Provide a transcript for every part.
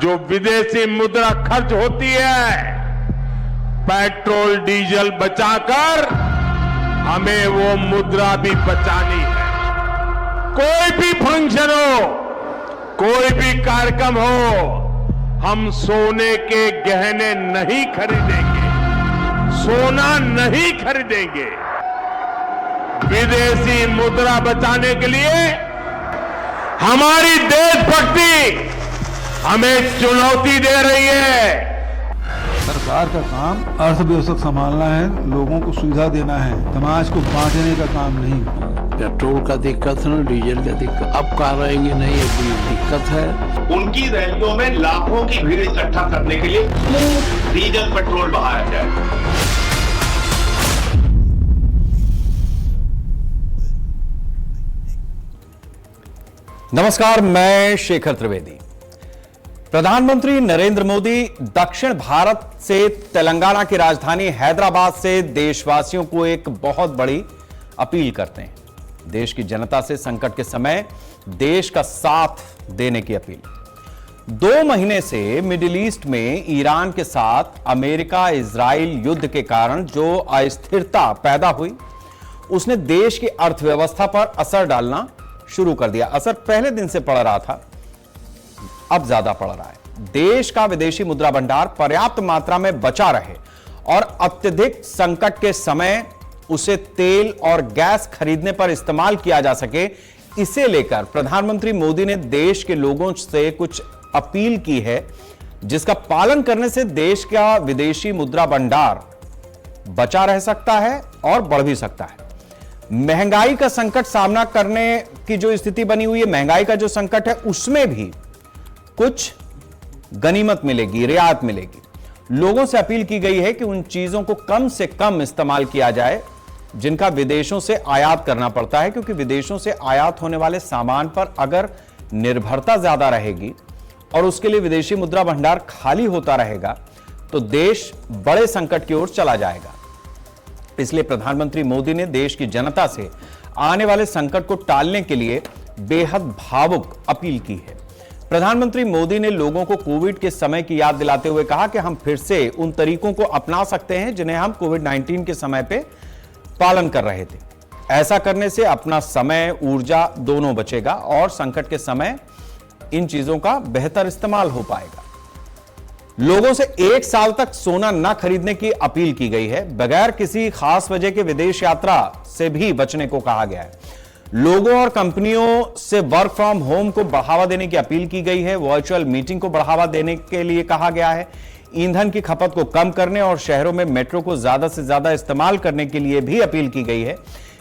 जो विदेशी मुद्रा खर्च होती है पेट्रोल डीजल बचाकर हमें वो मुद्रा भी बचानी है। कोई भी फंक्शन हो, कोई भी कार्यक्रम हो, हम सोने के गहने नहीं खरीदेंगे, सोना नहीं खरीदेंगे। विदेशी मुद्रा बचाने के लिए हमारी देशभक्ति हमें चुनौती दे रही है। सरकार का काम अर्थव्यवस्था संभालना है, लोगों को सुविधा देना है, समाज को बांटने का काम नहीं। पेट्रोल का दिक्कत है, डीजल का दिक्कत, अब कहाँ रहेंगे नहीं, ये बड़ी दिक्कत है। उनकी रैलियों में लाखों की भीड़ इकट्ठा करने के लिए डीजल पेट्रोल बहाया जाए। नमस्कार, मैं शेखर त्रिवेदी। प्रधानमंत्री नरेंद्र मोदी दक्षिण भारत से तेलंगाना की राजधानी हैदराबाद से देशवासियों को एक बहुत बड़ी अपील करते हैं। देश की जनता से संकट के समय देश का साथ देने की अपील। 2 महीने से मिडिल ईस्ट में ईरान के साथ अमेरिका इजराइल युद्ध के कारण जो अस्थिरता पैदा हुई, उसने देश की अर्थव्यवस्था पर असर डालना शुरू कर दिया। असर पहले दिन से पड़ रहा था, अब ज्यादा पड़ रहा है। देश का विदेशी मुद्रा भंडार पर्याप्त मात्रा में बचा रहे और अत्यधिक संकट के समय उसे तेल और गैस खरीदने पर इस्तेमाल किया जा सके, इसे लेकर प्रधानमंत्री मोदी ने देश के लोगों से कुछ अपील की है, जिसका पालन करने से देश का विदेशी मुद्रा भंडार बचा रह सकता है और बढ़ भी सकता है। महंगाई का संकट सामना करने की जो स्थिति बनी हुई है, महंगाई का जो संकट है, उसमें भी कुछ गनीमत मिलेगी, रियायत मिलेगी। लोगों से अपील की गई है कि उन चीजों को कम से कम इस्तेमाल किया जाए जिनका विदेशों से आयात करना पड़ता है, क्योंकि विदेशों से आयात होने वाले सामान पर अगर निर्भरता ज्यादा रहेगी और उसके लिए विदेशी मुद्रा भंडार खाली होता रहेगा तो देश बड़े संकट की ओर चला जाएगा। इसलिए प्रधानमंत्री मोदी ने देश की जनता से आने वाले संकट को टालने के लिए बेहद भावुक अपील की है। प्रधानमंत्री मोदी ने लोगों को कोविड के समय की याद दिलाते हुए कहा कि हम फिर से उन तरीकों को अपना सकते हैं जिन्हें हम कोविड-19 के समय पे पालन कर रहे थे। ऐसा करने से अपना समय, ऊर्जा दोनों बचेगा और संकट के समय इन चीजों का बेहतर इस्तेमाल हो पाएगा। लोगों से 1 साल तक सोना न खरीदने की अपील की गई है। बगैर किसी खास वजह के विदेश यात्रा से भी बचने को कहा गया है। लोगों और कंपनियों से वर्क फ्रॉम होम को बढ़ावा देने की अपील की गई है। वर्चुअल मीटिंग को बढ़ावा देने के लिए कहा गया है। ईंधन की खपत को कम करने और शहरों में मेट्रो को ज्यादा से ज्यादा इस्तेमाल करने के लिए भी अपील की गई है।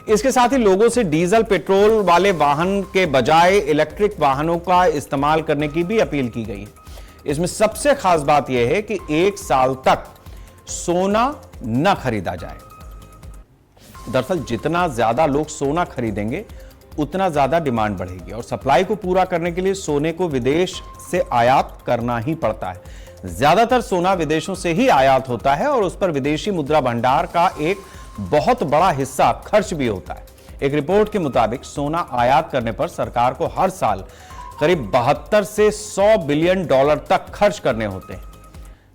इसके साथ ही लोगों से डीजल पेट्रोल वाले वाहन के बजाय इलेक्ट्रिक वाहनों का इस्तेमाल करने की भी अपील की गई है। इसमें सबसे खास बात यह है कि 1 साल तक सोना न खरीदा जाए। दरअसल जितना ज्यादा लोग सोना खरीदेंगे उतना ज्यादा डिमांड बढ़ेगी और सप्लाई को पूरा करने के लिए सोने को विदेश से आयात करना ही पड़ता है। ज्यादातर सोना विदेशों से ही आयात होता है और उस पर विदेशी मुद्रा भंडार का एक बहुत बड़ा हिस्सा खर्च भी होता है। एक रिपोर्ट के मुताबिक सोना आयात करने पर सरकार को हर साल करीब 72 से 100 बिलियन डॉलर तक खर्च करने होते हैं।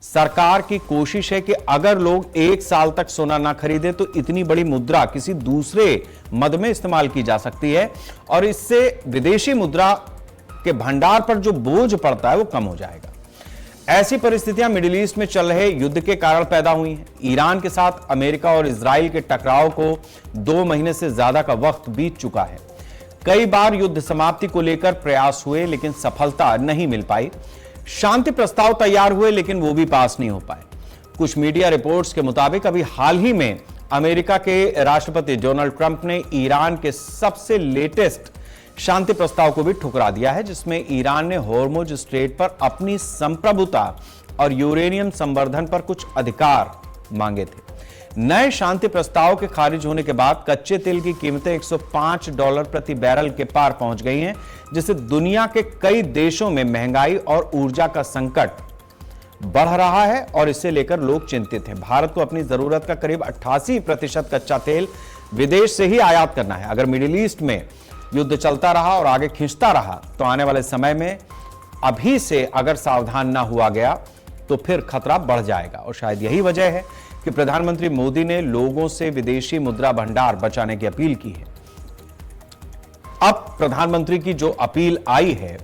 सरकार की कोशिश है कि अगर लोग 1 साल तक सोना ना खरीदे तो इतनी बड़ी मुद्रा किसी दूसरे मद में इस्तेमाल की जा सकती है और इससे विदेशी मुद्रा के भंडार पर जो बोझ पड़ता है वो कम हो जाएगा। ऐसी परिस्थितियां मिडिल ईस्ट में चल रहे युद्ध के कारण पैदा हुई हैं। ईरान के साथ अमेरिका और इजराइल के टकराव को 2 महीने से ज्यादा का वक्त बीत चुका है। कई बार युद्ध समाप्ति को लेकर प्रयास हुए लेकिन सफलता नहीं मिल पाई। शांति प्रस्ताव तैयार हुए लेकिन वो भी पास नहीं हो पाए। कुछ मीडिया रिपोर्ट्स के मुताबिक अभी हाल ही में अमेरिका के राष्ट्रपति डोनाल्ड ट्रंप ने ईरान के सबसे लेटेस्ट शांति प्रस्ताव को भी ठुकरा दिया है, जिसमें ईरान ने होर्मुज स्ट्रेट पर अपनी संप्रभुता और यूरेनियम संवर्धन पर कुछ अधिकार मांगे थे। नए शांति प्रस्ताव के खारिज होने के बाद कच्चे तेल की कीमतें $105 प्रति बैरल के पार पहुंच गई हैं, जिससे दुनिया के कई देशों में महंगाई और ऊर्जा का संकट बढ़ रहा है और इसे लेकर लोग चिंतित हैं। भारत को अपनी जरूरत का करीब 88% कच्चा तेल विदेश से ही आयात करना है। अगर मिडिल ईस्ट में युद्ध चलता रहा और आगे खींचता रहा तो आने वाले समय में अभी से अगर सावधान ना हुआ गया तो फिर खतरा बढ़ जाएगा। और शायद यही वजह है कि प्रधानमंत्री मोदी ने लोगों से विदेशी मुद्रा भंडार बचाने की अपील की है। अब प्रधानमंत्री की जो अपील आई है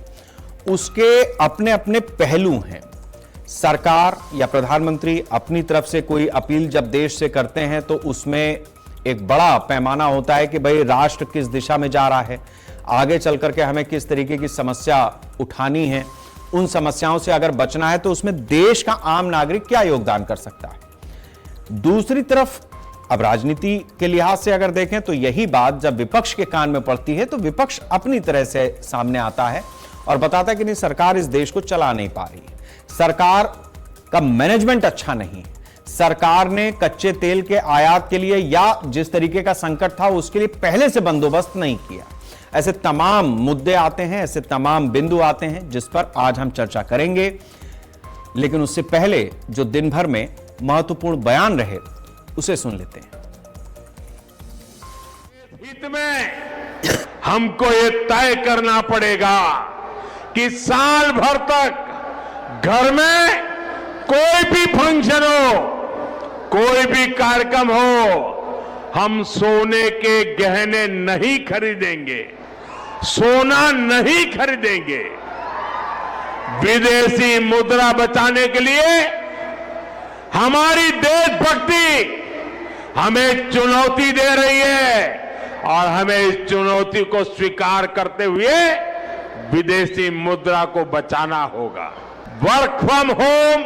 उसके अपने अपने पहलू हैं। सरकार या प्रधानमंत्री अपनी तरफ से कोई अपील जब देश से करते हैं तो उसमें एक बड़ा पैमाना होता है कि भाई राष्ट्र किस दिशा में जा रहा है, आगे चल करके हमें किस तरीके की समस्या उठानी है, उन समस्याओं से अगर बचना है तो उसमें देश का आम नागरिक क्या योगदान कर सकता है। दूसरी तरफ अब राजनीति के लिहाज से अगर देखें तो यही बात जब विपक्ष के कान में पड़ती है तो विपक्ष अपनी तरह से सामने आता है और बताता है कि नहीं, सरकार इस देश को चला नहीं पा रही है, सरकार का मैनेजमेंट अच्छा नहीं है, सरकार ने कच्चे तेल के आयात के लिए या जिस तरीके का संकट था उसके लिए पहले से बंदोबस्त नहीं किया। ऐसे तमाम मुद्दे आते हैं, ऐसे तमाम बिंदु आते हैं जिस पर आज हम चर्चा करेंगे। लेकिन उससे पहले जो दिन भर में महत्वपूर्ण बयान रहे उसे सुन लेते हैं। हित में हमको ये तय करना पड़ेगा कि साल भर तक घर में कोई भी फंक्शन हो, कोई भी कार्यक्रम हो, हम सोने के गहने नहीं खरीदेंगे, सोना नहीं खरीदेंगे। विदेशी मुद्रा बचाने के लिए हमारी देशभक्ति हमें चुनौती दे रही है और हमें इस चुनौती को स्वीकार करते हुए विदेशी मुद्रा को बचाना होगा। Work from home,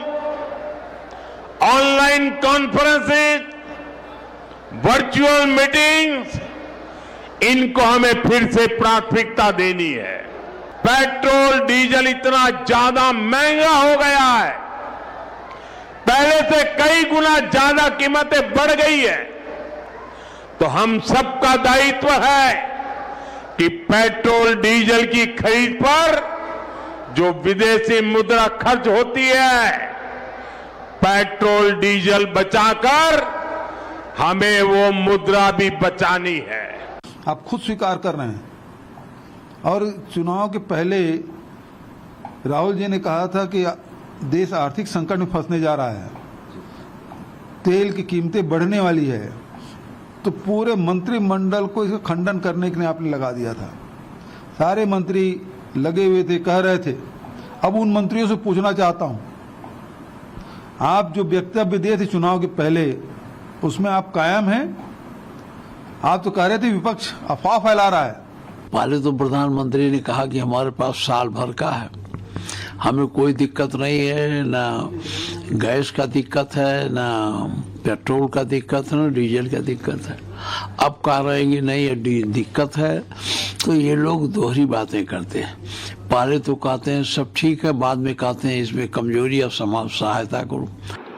online conferences, virtual meetings, इनको हमें फिर से प्राथमिकता देनी है। पेट्रोल डीजल इतना ज्यादा महंगा हो गया है, पहले से कई गुना ज्यादा कीमतें बढ़ गई है, तो हम सबका दायित्व है कि पेट्रोल डीजल की खरीद पर जो विदेशी मुद्रा खर्च होती है, पेट्रोल डीजल बचाकर हमें वो मुद्रा भी बचानी है। आप खुद स्वीकार कर रहे हैं। और चुनाव के पहले राहुल जी ने कहा था कि देश आर्थिक संकट में फंसने जा रहा है, तेल की कीमतें बढ़ने वाली है, तो पूरे मंत्रिमंडल को इसका खंडन करने के लिए आपने लगा दिया था। सारे मंत्री लगे हुए थे, कह रहे थे। अब उन मंत्रियों से पूछना चाहता हूं, आप जो वक्तव्य दिए थे चुनाव के पहले, उसमें आप कायम हैं? आप तो कह रहे थे विपक्ष अफवाह फैला रहा है। पहले तो प्रधानमंत्री ने कहा कि हमारे पास साल भर का है, हमें कोई दिक्कत नहीं है, ना गैस का दिक्कत है, ना पेट्रोल का दिक्कत है, ना डीजल का दिक्कत है। अब कह रहे हैं कि नहीं ये दिक्कत है, तो ये लोग दोहरी बातें करते हैं। पहले तो कहते हैं सब ठीक है, बाद में कहते हैं इसमें कमजोरी और समाज सहायता करो।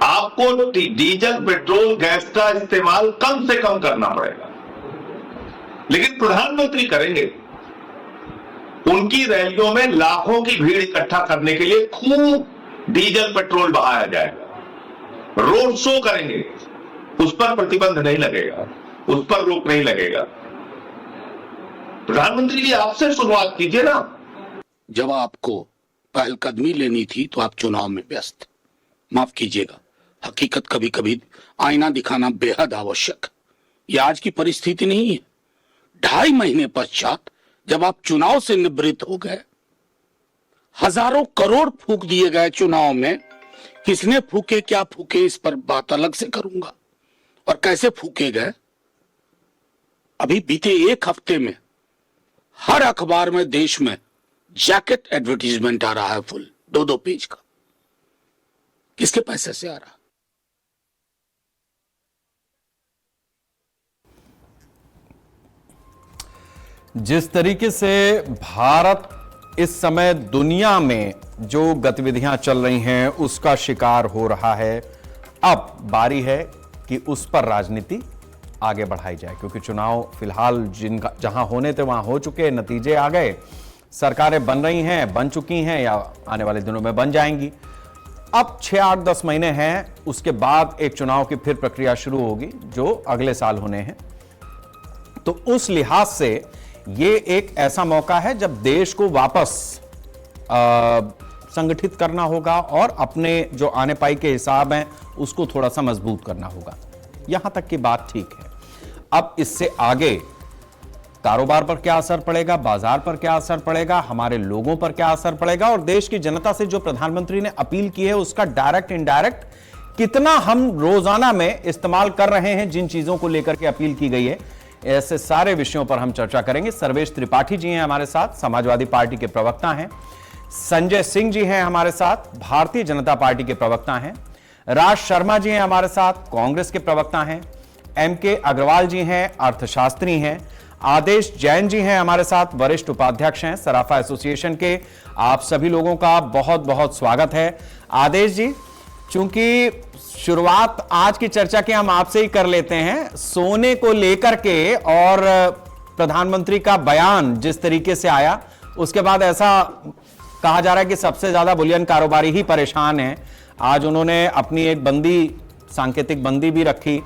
आपको डीजल पेट्रोल गैस का इस्तेमाल कम से कम करना पड़ेगा, लेकिन प्रधानमंत्री करेंगे। उनकी रैलियों में लाखों की भीड़ इकट्ठा करने के लिए खूब डीजल पेट्रोल बहाया जाएगा, रोड शो करेंगे, उस पर प्रतिबंध नहीं लगेगा, उस पर रोक नहीं लगेगा। प्रधानमंत्री जी आपसे शुरुआत कीजिए ना। जब आपको पहलकदमी लेनी थी तो आप चुनाव में व्यस्त, माफ कीजिएगा, हकीकत कभी कभी आईना दिखाना बेहद आवश्यक। यह आज की परिस्थिति नहीं है। 2.5 महीने पश्चात जब आप चुनाव से निवृत्त हो गए, हजारों करोड़ फूंक दिए गए चुनाव में, किसने फूके क्या फूके इस पर बात अलग से करूंगा, और कैसे फूके गए। अभी बीते 1 हफ्ते में हर अखबार में देश में जैकेट एडवर्टीजमेंट आ रहा है, फुल 2-2 पेज का। किसके पैसे से आ रहा? जिस तरीके से भारत इस समय दुनिया में जो गतिविधियां चल रही हैं उसका शिकार हो रहा है, अब बारी है कि उस पर राजनीति आगे बढ़ाई जाए, क्योंकि चुनाव फिलहाल जहां होने थे वहां हो चुके, नतीजे आ गए, सरकारें बन रही हैं, बन चुकी हैं या आने वाले दिनों में बन जाएंगी। अब 6, 8, 10 महीने हैं, उसके बाद एक चुनाव की फिर प्रक्रिया शुरू होगी जो अगले साल होने हैं। तो उस लिहाज से ये एक ऐसा मौका है जब देश को वापस संगठित करना होगा और अपने जो आने पाई के हिसाब हैं उसको थोड़ा सा मजबूत करना होगा। यहां तक की बात ठीक है। अब इससे आगे कारोबार पर क्या असर पड़ेगा, बाजार पर क्या असर पड़ेगा, हमारे लोगों पर क्या असर पड़ेगा और देश की जनता से जो प्रधानमंत्री ने अपील की है उसका डायरेक्ट इनडायरेक्ट कितना हम रोजाना में इस्तेमाल कर रहे हैं, जिन चीजों को लेकर के अपील की गई है, ऐसे सारे विषयों पर हम चर्चा करेंगे। सर्वेश त्रिपाठी जी हैं हमारे साथ, समाजवादी पार्टी के प्रवक्ता हैं। संजय सिंह जी हैं हमारे साथ, भारतीय जनता पार्टी के प्रवक्ता हैं। राज शर्मा जी हैं हमारे साथ, कांग्रेस के प्रवक्ता हैं। एमके अग्रवाल जी हैं, अर्थशास्त्री हैं। आदेश जैन जी हैं हमारे साथ, वरिष्ठ उपाध्यक्ष हैं सराफा एसोसिएशन के। आप सभी लोगों का बहुत बहुत स्वागत है। आदेश जी, चूंकि शुरुआत आज की चर्चा की हम आपसे ही कर लेते हैं, सोने को लेकर के और प्रधानमंत्री का बयान जिस तरीके से आया उसके बाद ऐसा कहा जा रहा है कि सबसे ज्यादा बुलियन कारोबारी ही परेशान हैं। आज उन्होंने अपनी एक बंदी, सांकेतिक बंदी भी रखी,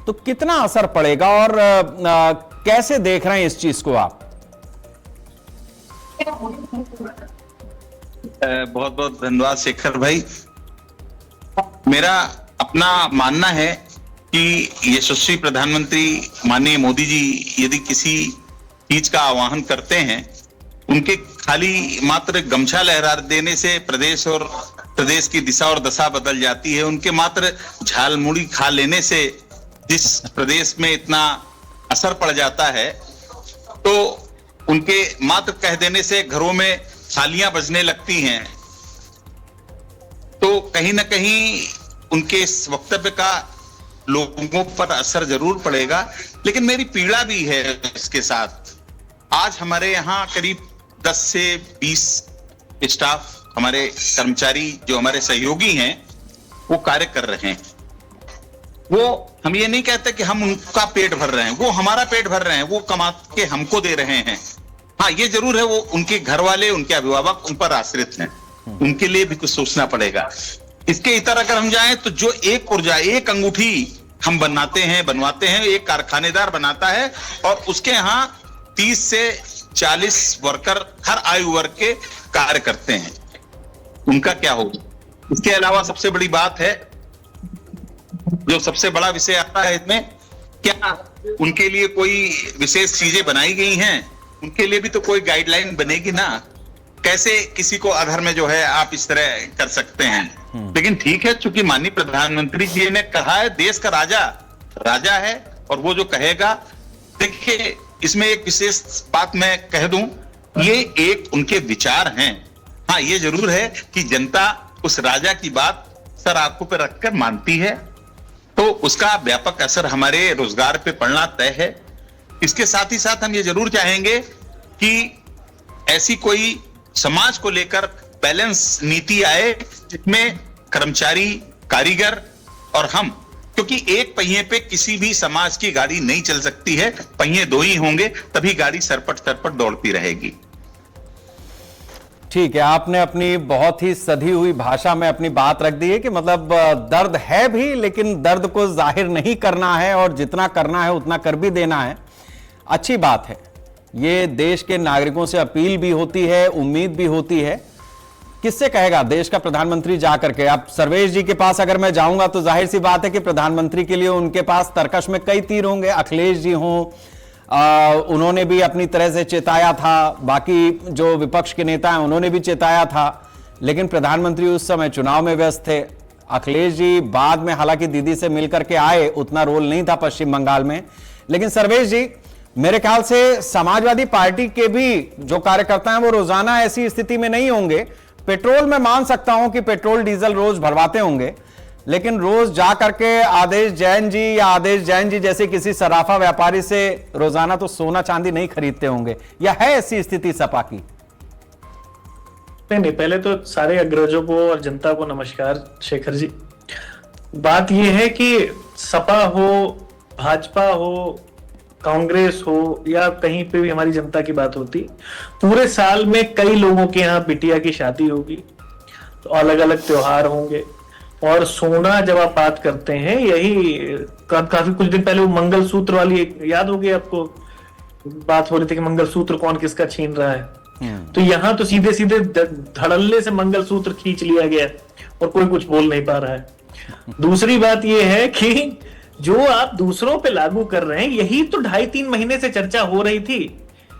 तो कितना असर पड़ेगा और कैसे देख रहे हैं इस चीज को आप? बहुत बहुत धन्यवाद शेखर भाई। मेरा अपना मानना है कि यशस्वी प्रधानमंत्री माननीय मोदी जी यदि किसी चीज का आह्वान करते हैं, उनके खाली मात्र गमछा लहरा देने से प्रदेश की दिशा और दशा बदल जाती है। उनके मात्र झालमुड़ी खा लेने से जिस प्रदेश में इतना असर पड़ जाता है, तो उनके मात्र कह देने से घरों में थालियां बजने लगती हैं, तो कहीं ना कहीं उनके इस वक्तव्य का लोगों पर असर जरूर पड़ेगा। लेकिन मेरी पीड़ा भी है इसके साथ। आज हमारे यहाँ करीब 10 से 20 स्टाफ, हमारे कर्मचारी जो हमारे सहयोगी हैं, वो कार्य कर रहे हैं। वो हम ये नहीं कहते कि हम उनका पेट भर रहे हैं, वो हमारा पेट भर रहे हैं, वो कमा के हमको दे रहे हैं। हाँ, ये जरूर है वो उनके घर वाले, उनके अभिभावक उन पर आश्रित हैं, उनके लिए भी कुछ सोचना पड़ेगा। इसके इतर अगर हम जाएं तो जो एक ऊर्जा, एक अंगूठी हम बनवाते हैं, एक कारखानेदार बनाता है और उसके यहाँ 30 से 40 वर्कर हर आयु वर्ग के कार्य करते हैं, उनका क्या होगा? इसके अलावा सबसे बड़ी बात है, जो सबसे बड़ा विषय आता है इसमें, क्या उनके लिए कोई विशेष चीजें बनाई गई हैं? उनके लिए भी तो कोई गाइडलाइन बनेगी ना। कैसे किसी को अधर में जो है आप इस तरह कर सकते हैं? लेकिन ठीक है, चूंकि माननीय प्रधानमंत्री जी ने कहा है, देश का राजा है और वो जो कहेगा, देखिए इसमें एक विशेष बात मैं कह दूं, ये एक उनके विचार हैं। हाँ, ये जरूर है कि जनता उस राजा की बात सर आंखों पर रखकर मानती है, तो उसका व्यापक असर हमारे रोजगार पे पड़ना तय है। इसके साथ ही साथ हम ये जरूर चाहेंगे कि ऐसी कोई समाज को लेकर बैलेंस नीति आए जिसमें कर्मचारी, कारीगर और हम, क्योंकि एक पहिए पे किसी भी समाज की गाड़ी नहीं चल सकती है, पहिए दो ही होंगे, तभी गाड़ी सरपट दौड़ती रहेगी। ठीक है, आपने अपनी बहुत ही सधी हुई भाषा में अपनी बात रख दी है कि मतलब दर्द है भी, लेकिन दर्द को जाहिर नहीं करना है और जितना करना है उतना कर भी देना है। अच्छी बात है, ये देश के नागरिकों से अपील भी होती है, उम्मीद भी होती है। किससे कहेगा देश का प्रधानमंत्री जाकर के? अब सर्वेश जी के पास अगर मैं जाऊंगा तो जाहिर सी बात है कि प्रधानमंत्री के लिए उनके पास तर्कश में कई तीर होंगे। अखिलेश जी हों, उन्होंने भी अपनी तरह से चेताया था, बाकी जो विपक्ष के नेता हैं उन्होंने भी चेताया था, लेकिन प्रधानमंत्री उस समय चुनाव में व्यस्त थे। अखिलेश जी बाद में हालांकि दीदी से मिलकर के आए, उतना रोल नहीं था पश्चिम बंगाल में। लेकिन सर्वेश जी, मेरे ख्याल से समाजवादी पार्टी के भी जो कार्यकर्ता हैं वो रोजाना ऐसी स्थिति में नहीं होंगे। पेट्रोल में मान सकता हूं कि पेट्रोल डीजल रोज भरवाते होंगे, लेकिन रोज जा करके आदेश जैन जी या आदेश जैन जी जैसे किसी सराफा व्यापारी से रोजाना तो सोना चांदी नहीं खरीदते होंगे, या है ऐसी स्थिति सपा की? नहीं, पहले तो सारे अग्रजों को और जनता को नमस्कार शेखर जी। बात यह है कि सपा हो, भाजपा हो, कांग्रेस हो या कहीं पे भी हमारी जनता की बात होती, पूरे साल में कई लोगों के यहाँ बिटिया की शादी होगी, तो अलग अलग त्योहार होंगे। और सोना जब आप बात करते हैं, यही काफी कुछ दिन पहले वो मंगलसूत्र वाली याद होगी आपको, बात हो रही थी कि मंगलसूत्र कौन किसका छीन रहा है। तो यहां तो सीधे सीधे धड़ल्ले से मंगलसूत्र खींच लिया गया और कोई कुछ बोल नहीं पा रहा है। दूसरी बात यह है कि जो आप दूसरों पे लागू कर रहे हैं, यही तो 2.5-3 महीने से चर्चा हो रही थी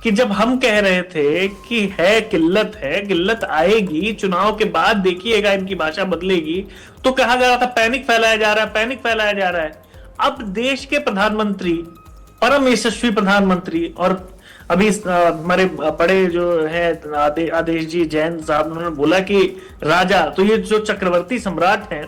कि जब हम कह रहे थे कि है, किल्लत आएगी, चुनाव के बाद देखिएगा इनकी भाषा बदलेगी, तो कहा जा रहा था पैनिक फैलाया जा रहा है। अब देश के प्रधानमंत्री, परम यशस्वी प्रधानमंत्री, और अभी हमारे बड़े जो है आदेश जी जैन साहब, उन्होंने बोला कि राजा, तो ये जो चक्रवर्ती सम्राट हैं,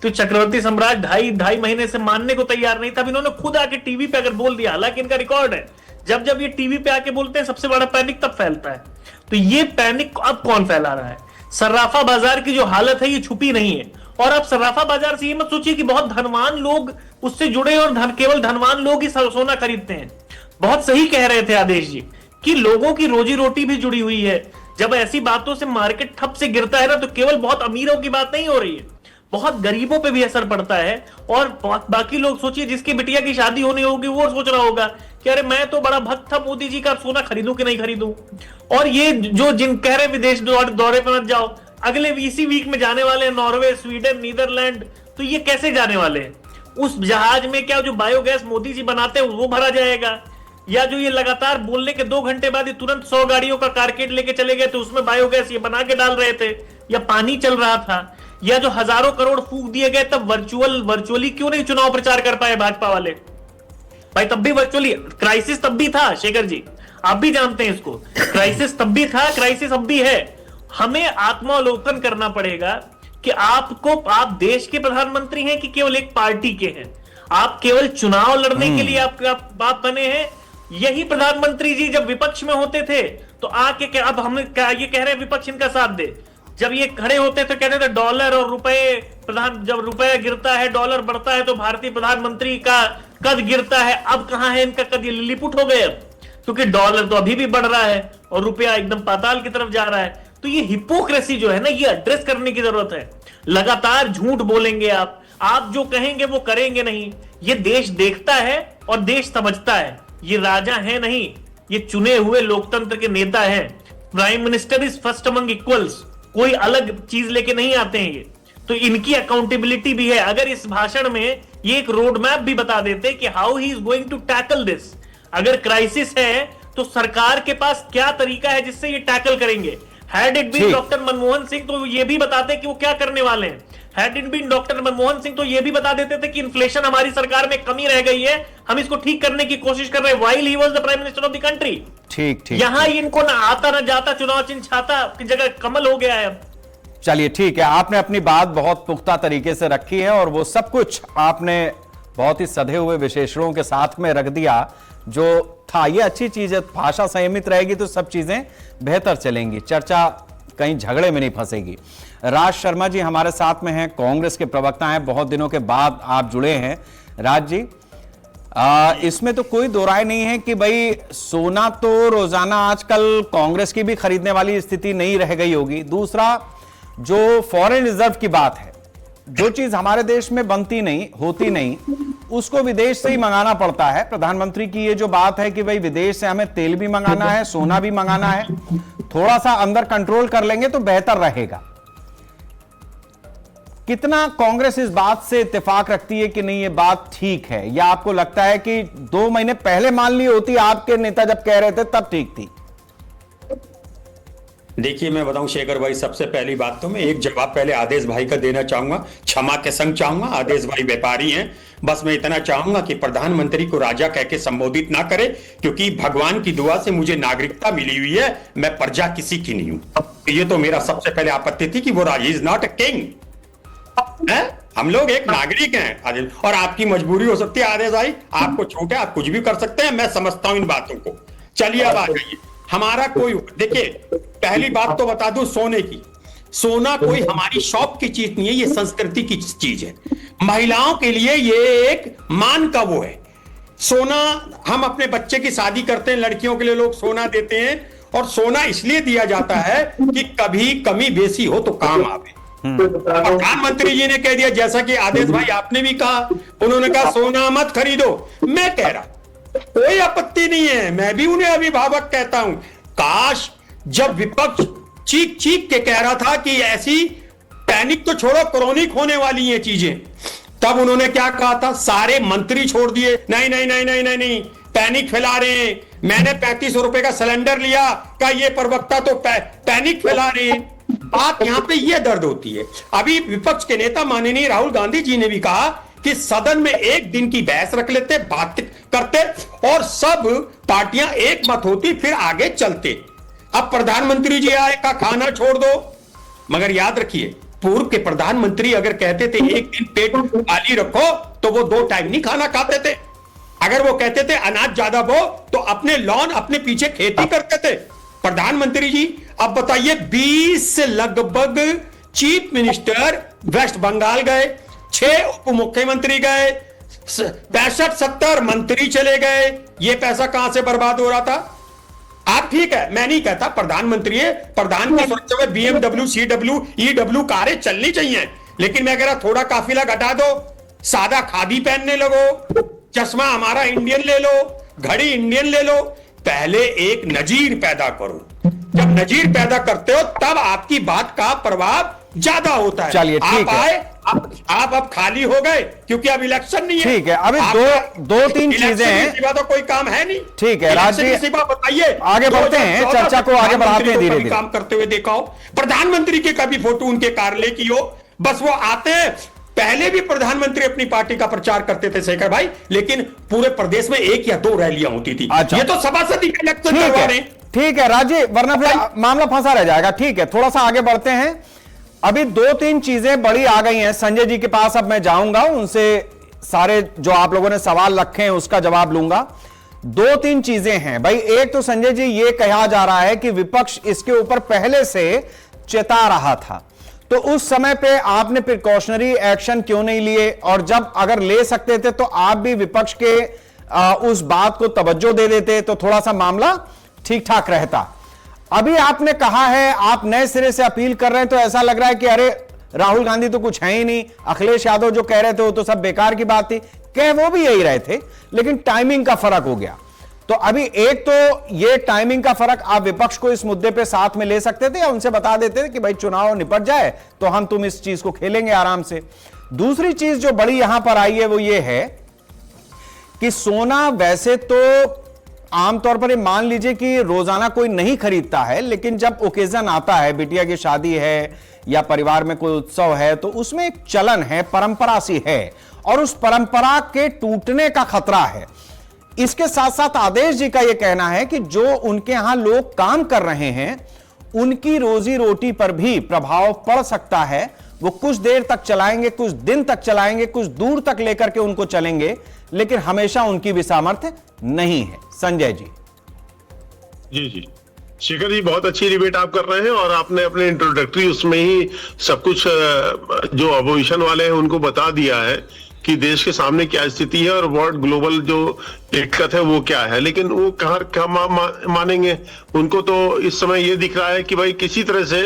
तो चक्रवर्ती सम्राट 2.5 महीने से मानने को तैयार नहीं था। इन्होंने खुद आके टीवी पे अगर बोल दिया, हालांकि इनका रिकॉर्ड है, जब ये टीवी पे आके बोलते हैं सबसे बड़ा पैनिक तब फैलता है। तो ये पैनिक अब कौन फैला रहा है? सर्राफा बाजार की जो हालत है ये छुपी नहीं है। और आप सर्राफा बाजार से ये मत सोचिए कि बहुत धनवान लोग उससे जुड़े और केवल धनवान लोग ही सोना खरीदते हैं। बहुत सही कह रहे थे आदेश जी कि लोगों की रोजी रोटी भी जुड़ी हुई है। जब ऐसी बातों से मार्केट ठप से गिरता है ना, तो केवल बहुत अमीरों की बात नहीं हो रही है, बहुत गरीबों पे भी असर पड़ता है। और बाकी लोग, सोचिए जिसकी बिटिया की शादी होनी होगी वो सोच रहा होगा कि अरे मैं तो बड़ा भक्त था मोदी जी का, सोना खरीदूं कि नहीं खरीदूं। और ये जो जिन कह रहे विदेश दौरे पे मत जाओ, अगले इसी वीक में जाने वाले हैं नॉर्वे, स्वीडन, नीदरलैंड, तो ये कैसे जाने वाले हैं? उस जहाज में क्या जो बायोगैस मोदी जी बनाते हैं वो भरा जाएगा, या जो ये लगातार बोलने के 2 घंटे बाद ये तुरंत 100 गाड़ियों का कारकेट लेके चले गए, तो उसमें बायोगैस ये बना के डाल रहे थे, या पानी चल रहा था, या जो हजारों करोड़ फूक दिए गए, तब वर्चुअली क्यों नहीं चुनाव प्रचार कर पाए भाजपा वाले? भाई तब भी वर्चुअली क्राइसिस तब भी था, शेखर जी आप भी जानते हैं इसको, क्राइसिस तब भी था, क्राइसिस अब भी है। हमें आत्मावलोकन करना पड़ेगा कि आप देश के प्रधानमंत्री हैं कि केवल एक पार्टी के हैं? आप केवल चुनाव लड़ने के लिए आप बने हैं? यही प्रधानमंत्री जी जब विपक्ष में होते थे तो आके अब हम ये कह रहे हैं विपक्ष इनका साथ दे, जब ये खड़े होते थे कहते थे डॉलर और रुपए, जब रुपया गिरता है डॉलर बढ़ता है तो भारतीय प्रधानमंत्री का कद गिरता है। अब कहां है इनका कद? ये लिलीपुट हो गए अब, क्योंकि डॉलर तो अभी भी बढ़ रहा है और रुपया एकदम पाताल की तरफ जा रहा है। तो ये हिपोक्रेसी जो है ना, ये एड्रेस करने की जरूरत है। लगातार झूठ बोलेंगे आप जो कहेंगे वो करेंगे नहीं। ये देश देखता है और देश समझता है, ये राजा है नहीं, ये चुने हुए लोकतंत्र के नेता हैं। Prime minister is first among equals, कोई अलग चीज लेके नहीं आते हैं ये, तो इनकी अकाउंटेबिलिटी भी है। अगर इस भाषण में ये एक रोड मैप भी बता देते कि how he is going to tackle this, अगर क्राइसिस है तो सरकार के पास क्या तरीका है जिससे ये टैकल करेंगे। Had it been doctor Manmohan Singh तो ये भी बताते कि वो क्या करने वाले हैं। Had it been doctor Manmohan Singh तो ये भी बता देते थे कि इन्फ्लेशन हमारी सरकार में कमी रह गई है, हम इसको ठीक करने की कोशिश कर रहे हैं, while he was the prime minister of the country. ठीक यहां इनको ना आता ना जाता, चुनाव चिन्ह छाता की जगह कमल हो गया है। चलिए ठीक है, आपने अपनी बात बहुत पुख्ता तरीके से रखी है और वो सब कुछ आपने बहुत ही सधे हुए विशेषणों के साथ में रख दिया जो था। ये अच्छी चीज है, भाषा संयमित रहेगी तो सब चीजें बेहतर चलेंगी, चर्चा कहीं झगड़े में नहीं फंसेगी। राज शर्मा जी हमारे साथ में हैं, कांग्रेस के प्रवक्ता हैं, बहुत दिनों के बाद आप जुड़े हैं। राज जी, इसमें तो कोई दो राय नहीं है कि भाई सोना तो रोजाना आजकल कांग्रेस की भी खरीदने वाली स्थिति नहीं रह गई होगी। दूसरा, जो फॉरेन रिजर्व की बात है, जो चीज हमारे देश में बनती नहीं, होती नहीं, उसको विदेश से ही मंगाना पड़ता है। प्रधानमंत्री की ये जो बात है कि भाई विदेश से हमें तेल भी मंगाना है, सोना भी मंगाना है, थोड़ा सा अंदर कंट्रोल कर लेंगे तो बेहतर रहेगा। कितना कांग्रेस इस बात से इत्तेफाक रखती है कि नहीं ये बात ठीक है, या आपको लगता है कि 2 महीने पहले मान ली होती, आपके नेता जब कह रहे थे तब ठीक थी? देखिए, मैं बताऊं शेखर भाई, सबसे पहली बात तो मैं एक जवाब पहले आदेश भाई का देना चाहूंगा, क्षमा के संग चाहूंगा। आदेश भाई व्यापारी हैं, बस मैं इतना चाहूंगा कि प्रधानमंत्री को राजा कह के संबोधित ना करे, क्योंकि भगवान की दुआ से मुझे नागरिकता मिली हुई है, मैं प्रजा किसी की नहीं हूं। ये तो मेरा सबसे पहले आपत्ति थी कि वो राजा इज नॉट अ किंग, हम लोग एक नागरिक हैं आदेश, और आपकी मजबूरी हो सकती है आदेश भाई, आपको छूट है, आप कुछ भी कर सकते हैं, मैं समझता हूं इन बातों को। चलिए अब आ जाइए, हमारा कोई, देखिए पहली बात तो बता दूं सोने की, सोना कोई हमारी शौक की चीज नहीं है, ये संस्कृति की चीज है। महिलाओं के लिए ये एक मान का वो है। सोना हम अपने बच्चे की शादी करते हैं, लड़कियों के लिए लोग सोना देते हैं, और सोना इसलिए दिया जाता है कि कभी कमी बेसी हो तो काम आवे। प्रधानमंत्री जी ने कह दिया, जैसा कि आदेश भाई आपने भी कहा, उन्होंने कहा सोना मत खरीदो। मैं कह रहा कोई आपत्ति नहीं है, मैं भी उन्हें अभिभावक कहता हूं, काश जब विपक्ष चीख चीख के कह रहा था कि ऐसी पैनिक तो छोड़ो, क्रोनिक होने वाली ये चीजें, तब उन्होंने क्या कहा था? सारे मंत्री छोड़ दिए, नहीं नहीं नहीं नहीं नहीं नहीं, पैनिक फैला रहे हैं, मैंने 3500 रुपए का सिलेंडर लिया, का ये प्रवक्ता तो पैनिक फैला रहे हैं। बात यहां पे ये दर्द होती है। अभी विपक्ष के नेता माननीय राहुल गांधी जी ने भी कहा कि सदन में एक दिन की बहस रख लेते, बात करते और सब पार्टियां एक मत होती, फिर आगे चलते। अब प्रधानमंत्री जी आए का खाना छोड़ दो, मगर याद रखिए पूर्व के प्रधानमंत्री अगर कहते थे एक दिन पेट खाली रखो तो वो 2 टाइम नहीं खाना खाते थे। अगर वो कहते थे अनाज ज्यादा बो तो अपने लॉन अपने पीछे खेती करते थे। प्रधानमंत्री जी अब बताइए 20 से लगभग चीफ मिनिस्टर वेस्ट बंगाल गए, 6 उप मुख्यमंत्री गए, 65-70 मंत्री चले गए। ये पैसा कहां से बर्बाद हो रहा था? आप ठीक है, मैं नहीं कहता प्रधानमंत्री है, प्रधान की सुरक्षा में BMW, CW, EW कारें चलनी चाहिए, लेकिन मैं कह रहा थोड़ा काफिला घटा दो, सादा खादी पहनने लगो, चश्मा हमारा इंडियन ले लो, घड़ी इंडियन ले लो। पहले एक नजीर पैदा करो, जब नजीर पैदा करते हो तब आपकी बात का प्रभाव ज्यादा होता है। चलिए ठीक है, आप अब खाली हो गए क्योंकि अब इलेक्शन नहीं है। ठीक है, अभी दो तीन चीजें हैं, तो कोई काम है नहीं। ठीक है राजीव, बताइए आगे बढ़ते हैं, चर्चा को आगे बढ़ाते हैं धीरे धीरे। काम करते हुए देखा हो, प्रधानमंत्री के कभी फोटो उनके कार्यालय की हो, बस वो आते हैं। पहले भी प्रधानमंत्री अपनी पार्टी का प्रचार करते थे शेखर भाई, लेकिन पूरे प्रदेश में 1 या 2 रैलियां होती थी। अच्छा। ये तो सभासद इलेक्शन करवा रहे हैं। ठीक है राजीव, वरना फिर मामला फंसा रह जाएगा। ठीक है, थोड़ा सा आगे बढ़ते हैं। अभी 2-3 चीजें बड़ी आ गई हैं संजय जी के पास, अब मैं जाऊंगा उनसे, सारे जो आप लोगों ने सवाल रखे हैं उसका जवाब लूंगा। 2-3 चीजें हैं भाई। एक तो संजय जी ये कहा जा रहा है कि विपक्ष इसके ऊपर पहले से चेता रहा था, तो उस समय पे आपने प्रिकॉशनरी एक्शन क्यों नहीं लिए? और जब अगर ले सकते थे तो आप भी विपक्ष के उस बात को तवज्जो दे देते तो थोड़ा सा मामला ठीक ठाक रहता। अभी आपने कहा है आप नए सिरे से अपील कर रहे हैं, तो ऐसा लग रहा है कि अरे राहुल गांधी तो कुछ है ही नहीं, अखिलेश यादव जो कह रहे थे वो तो सब बेकार की बात थी। कह वो भी यही रहे थे, लेकिन टाइमिंग का फर्क हो गया। तो अभी एक तो ये टाइमिंग का फर्क, आप विपक्ष को इस मुद्दे पे साथ में ले सकते थे या उनसे बता देते थे कि भाई चुनाव निपट जाए तो तुम इस चीज को खेलेंगे आराम से। दूसरी चीज जो बड़ी यहां पर आई है वो ये है कि सोना वैसे तो आमतौर पर मान लीजिए कि रोजाना कोई नहीं खरीदता है, लेकिन जब ओकेजन आता है, बिटिया की शादी है या परिवार में कोई उत्सव है, तो उसमें एक चलन है, परंपरा सी है, और उस परंपरा के टूटने का खतरा है। इसके साथ साथ आदेश जी का यह कहना है कि जो उनके यहां लोग काम कर रहे हैं उनकी रोजी रोटी पर भी प्रभाव पड़ सकता है। वो कुछ देर तक चलाएंगे, कुछ दिन तक चलाएंगे, कुछ दूर तक लेकर के उनको चलेंगे, लेकिन हमेशा उनकी भी सामर्थ्य नहीं है। संजय जी। जी शेखर जी, बहुत अच्छी डिबेट आप कर रहे हैं और आपने अपने इंट्रोडक्टरी उसमें ही सब कुछ जो अपोजिशन वाले हैं उनको बता दिया है कि देश के सामने क्या स्थिति है और वर्ल्ड ग्लोबल जो दिक्कत है वो क्या है। लेकिन वो कहाँ मानेंगे? उनको तो इस समय ये दिख रहा है कि भाई किसी तरह से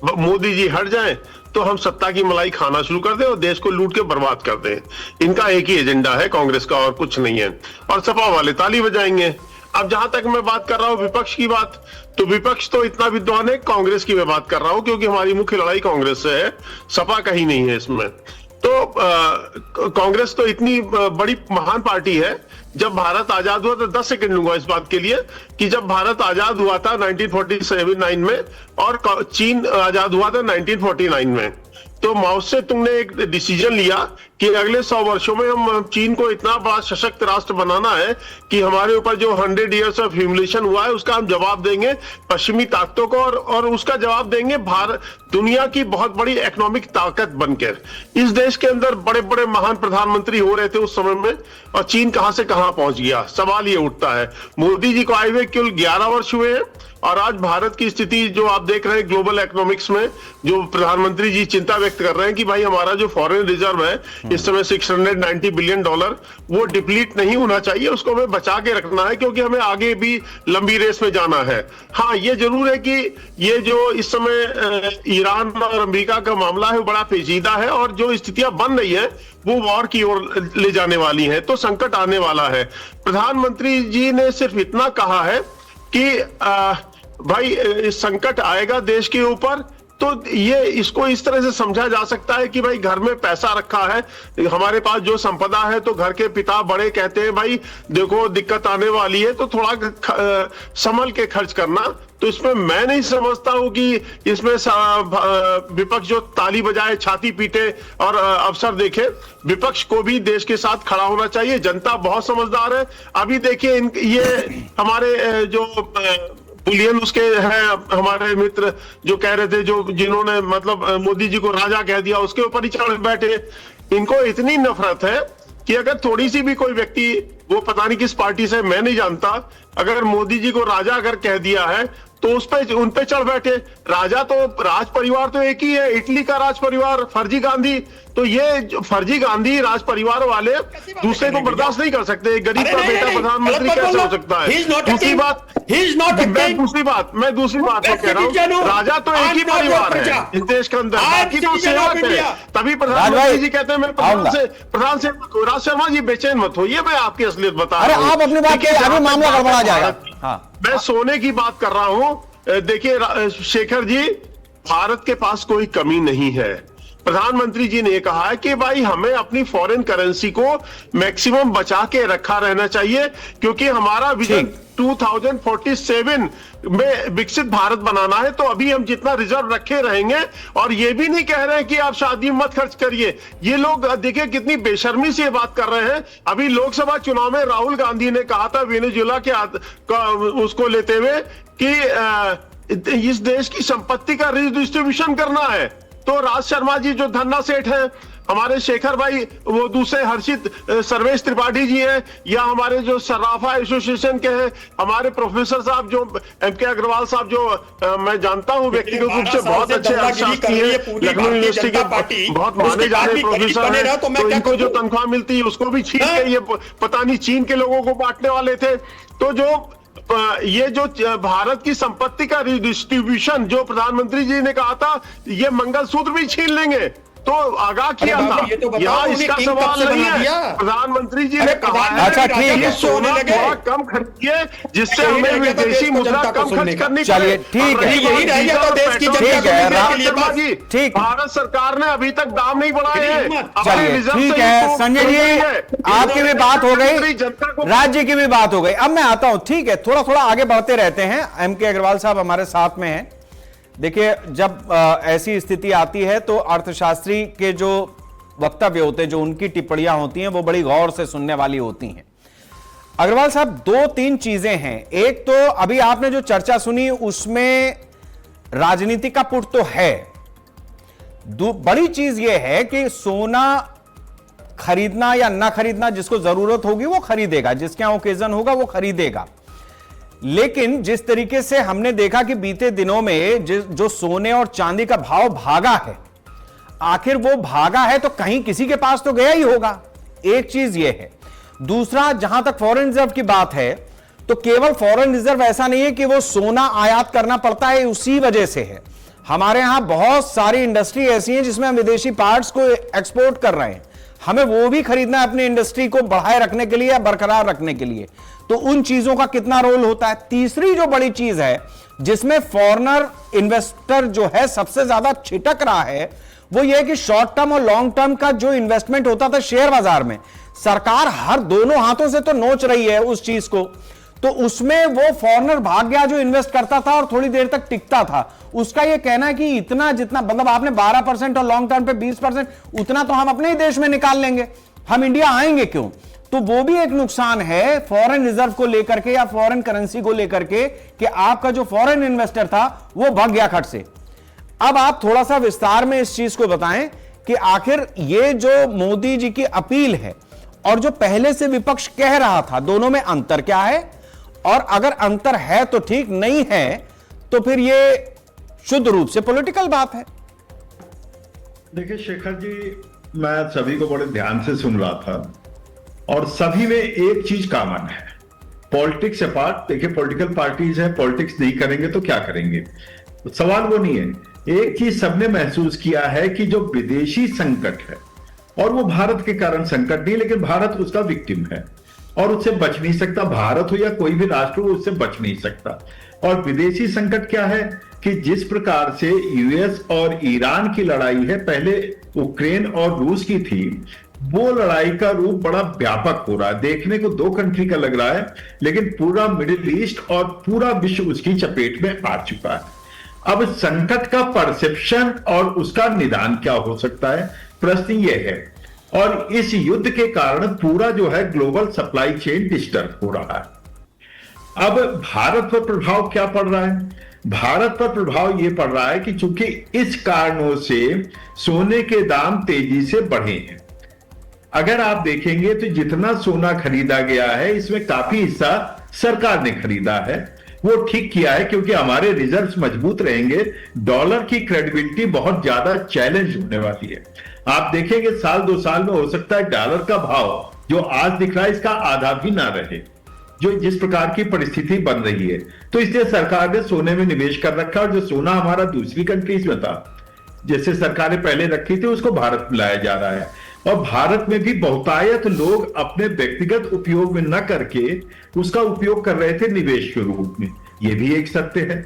मोदी जी हट जाएं तो हम सत्ता की मलाई खाना शुरू कर दें और देश को लूट के बर्बाद कर दें। इनका एक ही एजेंडा है कांग्रेस का, और कुछ नहीं है। और सपा वाले ताली बजाएंगे। अब जहां तक मैं बात कर रहा हूं विपक्ष की बात, तो विपक्ष तो इतना विद्वान है, कांग्रेस की मैं बात कर रहा हूं, क्योंकि हमारी मुख्य लड़ाई कांग्रेस से है, सपा कहीं नहीं है इसमें। तो कांग्रेस तो इतनी बड़ी महान पार्टी है। जब भारत आजाद हुआ, तो 10 सेकंड लूंगा इस बात के लिए कि जब भारत आजाद हुआ था 1947-9 में और चीन आजाद हुआ था 1949 में, तो माओ से तुमने एक डिसीजन लिया कि अगले 100 वर्षों में हम चीन को इतना बड़ा सशक्त राष्ट्र बनाना है कि हमारे ऊपर जो 100 इयर्स ऑफ ह्यूमिलेशन हुआ है उसका हम जवाब देंगे पश्चिमी ताकतों को, और उसका जवाब देंगे भारत दुनिया की बहुत बड़ी इकोनॉमिक ताकत बनकर। इस देश के अंदर बड़े बड़े महान प्रधानमंत्री हो रहे थे उस समय में, और चीन कहां से कहां पहुंच गया। सवाल ये उठता है, मोदी जी को आए हुए केवल 11 वर्ष हुए हैं और आज भारत की स्थिति जो आप देख रहे हैं ग्लोबल इकोनॉमिक्स में, जो प्रधानमंत्री जी चिंता व्यक्त कर रहे हैं कि भाई हमारा जो फॉरेन रिजर्व है इस समय $690 बिलियन, वो डिप्लीट नहीं होना चाहिए, उसको हमें बचा के रखना है क्योंकि हमें आगे भी लंबी रेस में जाना है। हाँ, ये जरूर है कि ये जो इस समय ईरान और अमेरिका का मामला है वो बड़ा पेचीदा है और जो स्थितियां बन रही है वो वॉर की ओर ले जाने वाली है, तो संकट आने वाला है। प्रधानमंत्री जी ने सिर्फ इतना कहा है कि भाई संकट आएगा देश के ऊपर तो ये इसको इस तरह से समझा जा सकता है कि भाई घर में पैसा रखा है, हमारे पास जो संपदा है, तो घर के पिता बड़े कहते हैं भाई देखो दिक्कत आने वाली है तो थोड़ा संभल के खर्च करना। तो इसमें मैं नहीं समझता हूं कि इसमें विपक्ष जो ताली बजाए, छाती पीटे और अवसर देखे। विपक्ष को भी देश के साथ खड़ा होना चाहिए। जनता बहुत समझदार है। अभी देखिए ये हमारे जो बुलियन उसके हैं हमारे मित्र जो कह रहे थे, जो जिन्होंने मतलब मोदी जी को राजा कह दिया, उसके ऊपर ही चढ़ बैठे। इनको इतनी नफरत है कि अगर थोड़ी सी भी कोई व्यक्ति, वो पता नहीं किस पार्टी से, मैं नहीं जानता, अगर मोदी जी को राजा अगर कह दिया है तो उन पे चढ़ बैठे। राजा तो, राज परिवार तो एक ही है, इटली का राज परिवार, फर्जी गांधी। तो ये फर्जी गांधी राज परिवार वाले दूसरे को बर्दाश्त नहीं कर सकते। गरीब का बेटा प्रधानमंत्री कैसे हो सकता है? दूसरी बात मैं दूसरी बात को कह रहा हूँ, राजा तो एक ही परिवार है इस देश के अंदर, बाकी तो सेवक है। तभी प्रधानमंत्री जी कहते हैं मैं प्रधान से राज शर्मा जी बेचैन मत होइए, मैं आपकी असलियत बता रहा हूँ। आप अपनी बात कीजिए, अभी मामला गड़बड़ा जाएगा। मैं सोने की बात कर रहा हूं। देखिए शेखर जी, भारत के पास कोई कमी नहीं है। प्रधानमंत्री जी ने कहा है कि भाई हमें अपनी फॉरेन करेंसी को मैक्सिमम बचा के रखा रहना चाहिए, क्योंकि हमारा विजन 2047 में विकसित भारत बनाना है। तो अभी हम जितना रिजर्व रखे रहेंगे, और ये भी नहीं कह रहे हैं कि आप शादी मत खर्च करिए। ये लोग देखिए कितनी बेशर्मी से ये बात कर रहे हैं। अभी लोकसभा चुनाव में राहुल गांधी ने कहा था वेनेजुएला उसको लेते हुए कि इस देश की संपत्ति का रिडिस्ट्रीब्यूशन करना है। तो राज शर्मा जी जो धन्ना सेठ हैं, हमारे शेखर भाई, वो दूसरे हर्षित सर्वेश त्रिपाठी जी हैं, या हमारे जो सराफा एसोसिएशन के हैं हमारे प्रोफेसर साहब, जो एमके अग्रवाल साहब, जो मैं जानता हूँ व्यक्तिगत रूप से बहुत अच्छे अर्थशास्त्री हैं, लखनऊ यूनिवर्सिटी के बहुत माने जाने प्रोफेसर हैं। तो इनको जो तनख्वाह मिलती है उसको भी छीन के ये पता नहीं चीन के लोगों को बांटने वाले थे। तो जो ये जो भारत की संपत्ति का रिडिस्ट्रीब्यूशन जो प्रधानमंत्री जी ने कहा था, ये मंगलसूत्र भी छीन लेंगे, तो आगाह किया था। यहाँ इसका सवाल नहीं है। प्रधानमंत्री जी ने कहा है, अच्छा ठीक है, सोना थोड़ा कम खरीदिए जिससे हमें विदेशी मुद्रा कम खर्च करनी चलिए ठीक है, ठीक, भारत सरकार ने अभी तक दाम नहीं बढ़ाए हैं। चलिए ठीक है संजय जी, आपकी भी बात हो गई, राज्य की भी बात हो गई। अब मैं आता हूं, ठीक है, थोड़ा थोड़ा आगे बढ़ते रहते हैं। एमके अग्रवाल साहब हमारे साथ में हैं। देखिए, जब ऐसी स्थिति आती है तो अर्थशास्त्री के जो वक्तव्य होते हैं, जो उनकी टिप्पणियां होती हैं, वो बड़ी गौर से सुनने वाली होती हैं। अग्रवाल साहब, दो तीन चीजें हैं। एक तो अभी आपने जो चर्चा सुनी उसमें राजनीति का पुट तो है। बड़ी चीज यह है कि सोना खरीदना या ना खरीदना, जिसको जरूरत होगी वो खरीदेगा, जिसके यहां ओकेजन होगा वो खरीदेगा। लेकिन जिस तरीके से हमने देखा कि बीते दिनों में जो सोने और चांदी का भाव भागा है, आखिर वो भागा है तो कहीं किसी के पास तो गया ही होगा। एक चीज ये है। दूसरा, जहां तक फॉरेन रिजर्व की बात है, तो केवल फॉरेन रिजर्व ऐसा नहीं है कि वो सोना आयात करना पड़ता है, उसी वजह से है। हमारे यहां बहुत सारी इंडस्ट्री ऐसी है जिसमें हम विदेशी पार्ट्स को एक्सपोर्ट कर रहे हैं। हमें वो भी खरीदना है अपनी इंडस्ट्री को बढ़ाए रखने के लिए या बरकरार रखने के लिए। तो उन चीजों का कितना रोल होता है। तीसरी जो बड़ी चीज है जिसमें फॉरेनर इन्वेस्टर जो है सबसे ज्यादा छिटक रहा है, वो ये कि शॉर्ट टर्म और लॉन्ग टर्म का जो इन्वेस्टमेंट होता था शेयर बाजार में, सरकार हर दोनों हाथों से तो नोच रही है उस चीज को। तो उसमें वो फॉरेनर भाग गया जो इन्वेस्ट करता था और थोड़ी देर तक टिकता था। उसका ये कहना है कि इतना जितना, मतलब आपने 12% और लॉन्ग टर्म पे 20%, उतना तो हम अपने ही देश में निकाल लेंगे, हम इंडिया आएंगे क्यों। तो वो भी एक नुकसान है फॉरेन रिजर्व को लेकर के या फॉरेन करेंसी को लेकर के, कि आपका जो फॉरेन इन्वेस्टर था वो भाग गया खट से। अब आप थोड़ा सा विस्तार में इस चीज को बताएं कि आखिर ये जो मोदी जी की अपील है और जो पहले से विपक्ष कह रहा था, दोनों में अंतर क्या है, और अगर अंतर है तो ठीक, नहीं है तो फिर ये शुद्ध रूप से पॉलिटिकल बात है। देखिए शेखर जी, मैं सभी को बड़े ध्यान से सुन रहा था और सभी में एक चीज कॉमन है, पॉलिटिक्स अपार्ट। देखिए पॉलिटिकल पार्टीज है, पॉलिटिक्स नहीं करेंगे तो क्या करेंगे, सवाल वो नहीं है। एक चीज सबने महसूस किया है कि जो विदेशी संकट है, और वो भारत के कारण संकट नहीं, लेकिन भारत उसका विक्टिम है और उससे बच नहीं सकता। भारत हो या कोई भी राष्ट्र हो, उससे बच नहीं सकता। और विदेशी संकट क्या है कि जिस प्रकार से यूएस और ईरान की लड़ाई है, पहले यूक्रेन और रूस की थी, वो लड़ाई का रूप बड़ा व्यापक हो रहा है। देखने को दो कंट्री का लग रहा है, लेकिन पूरा मिडिल ईस्ट और पूरा विश्व उसकी चपेट में आ चुका है। अब संकट का परसेप्शन और उसका निदान क्या हो सकता है, प्रश्न ये है। और इस युद्ध के कारण पूरा जो है ग्लोबल सप्लाई चेन डिस्टर्ब हो रहा है। अब भारत पर प्रभाव क्या पड़ रहा है? भारत पर प्रभाव यह पड़ रहा है कि चूंकि इस कारणों से सोने के दाम तेजी से बढ़े हैं। अगर आप देखेंगे तो जितना सोना खरीदा गया है, इसमें काफी हिस्सा सरकार ने खरीदा है। वो ठीक किया है, क्योंकि हमारे रिजर्व्स मजबूत रहेंगे, डॉलर की क्रेडिबिलिटी बहुत ज्यादा चैलेंज होने वाली है। आप देखेंगे साल 2 साल में हो सकता है डॉलर का भाव जो आज दिख रहा है इसका आधा भी ना रहे, जो जिस प्रकार की परिस्थिति बन रही है। तो इसलिए सरकार ने सोने में निवेश कर रखा, और जो सोना हमारा दूसरी कंट्रीज में था, जैसे सरकारें पहले रखी थी, उसको भारत में लाया जा रहा है। और भारत में भी बहुतायत लोग अपने व्यक्तिगत उपयोग में न करके उसका उपयोग कर रहे थे निवेश के रूप में। यह भी एक सत्य है।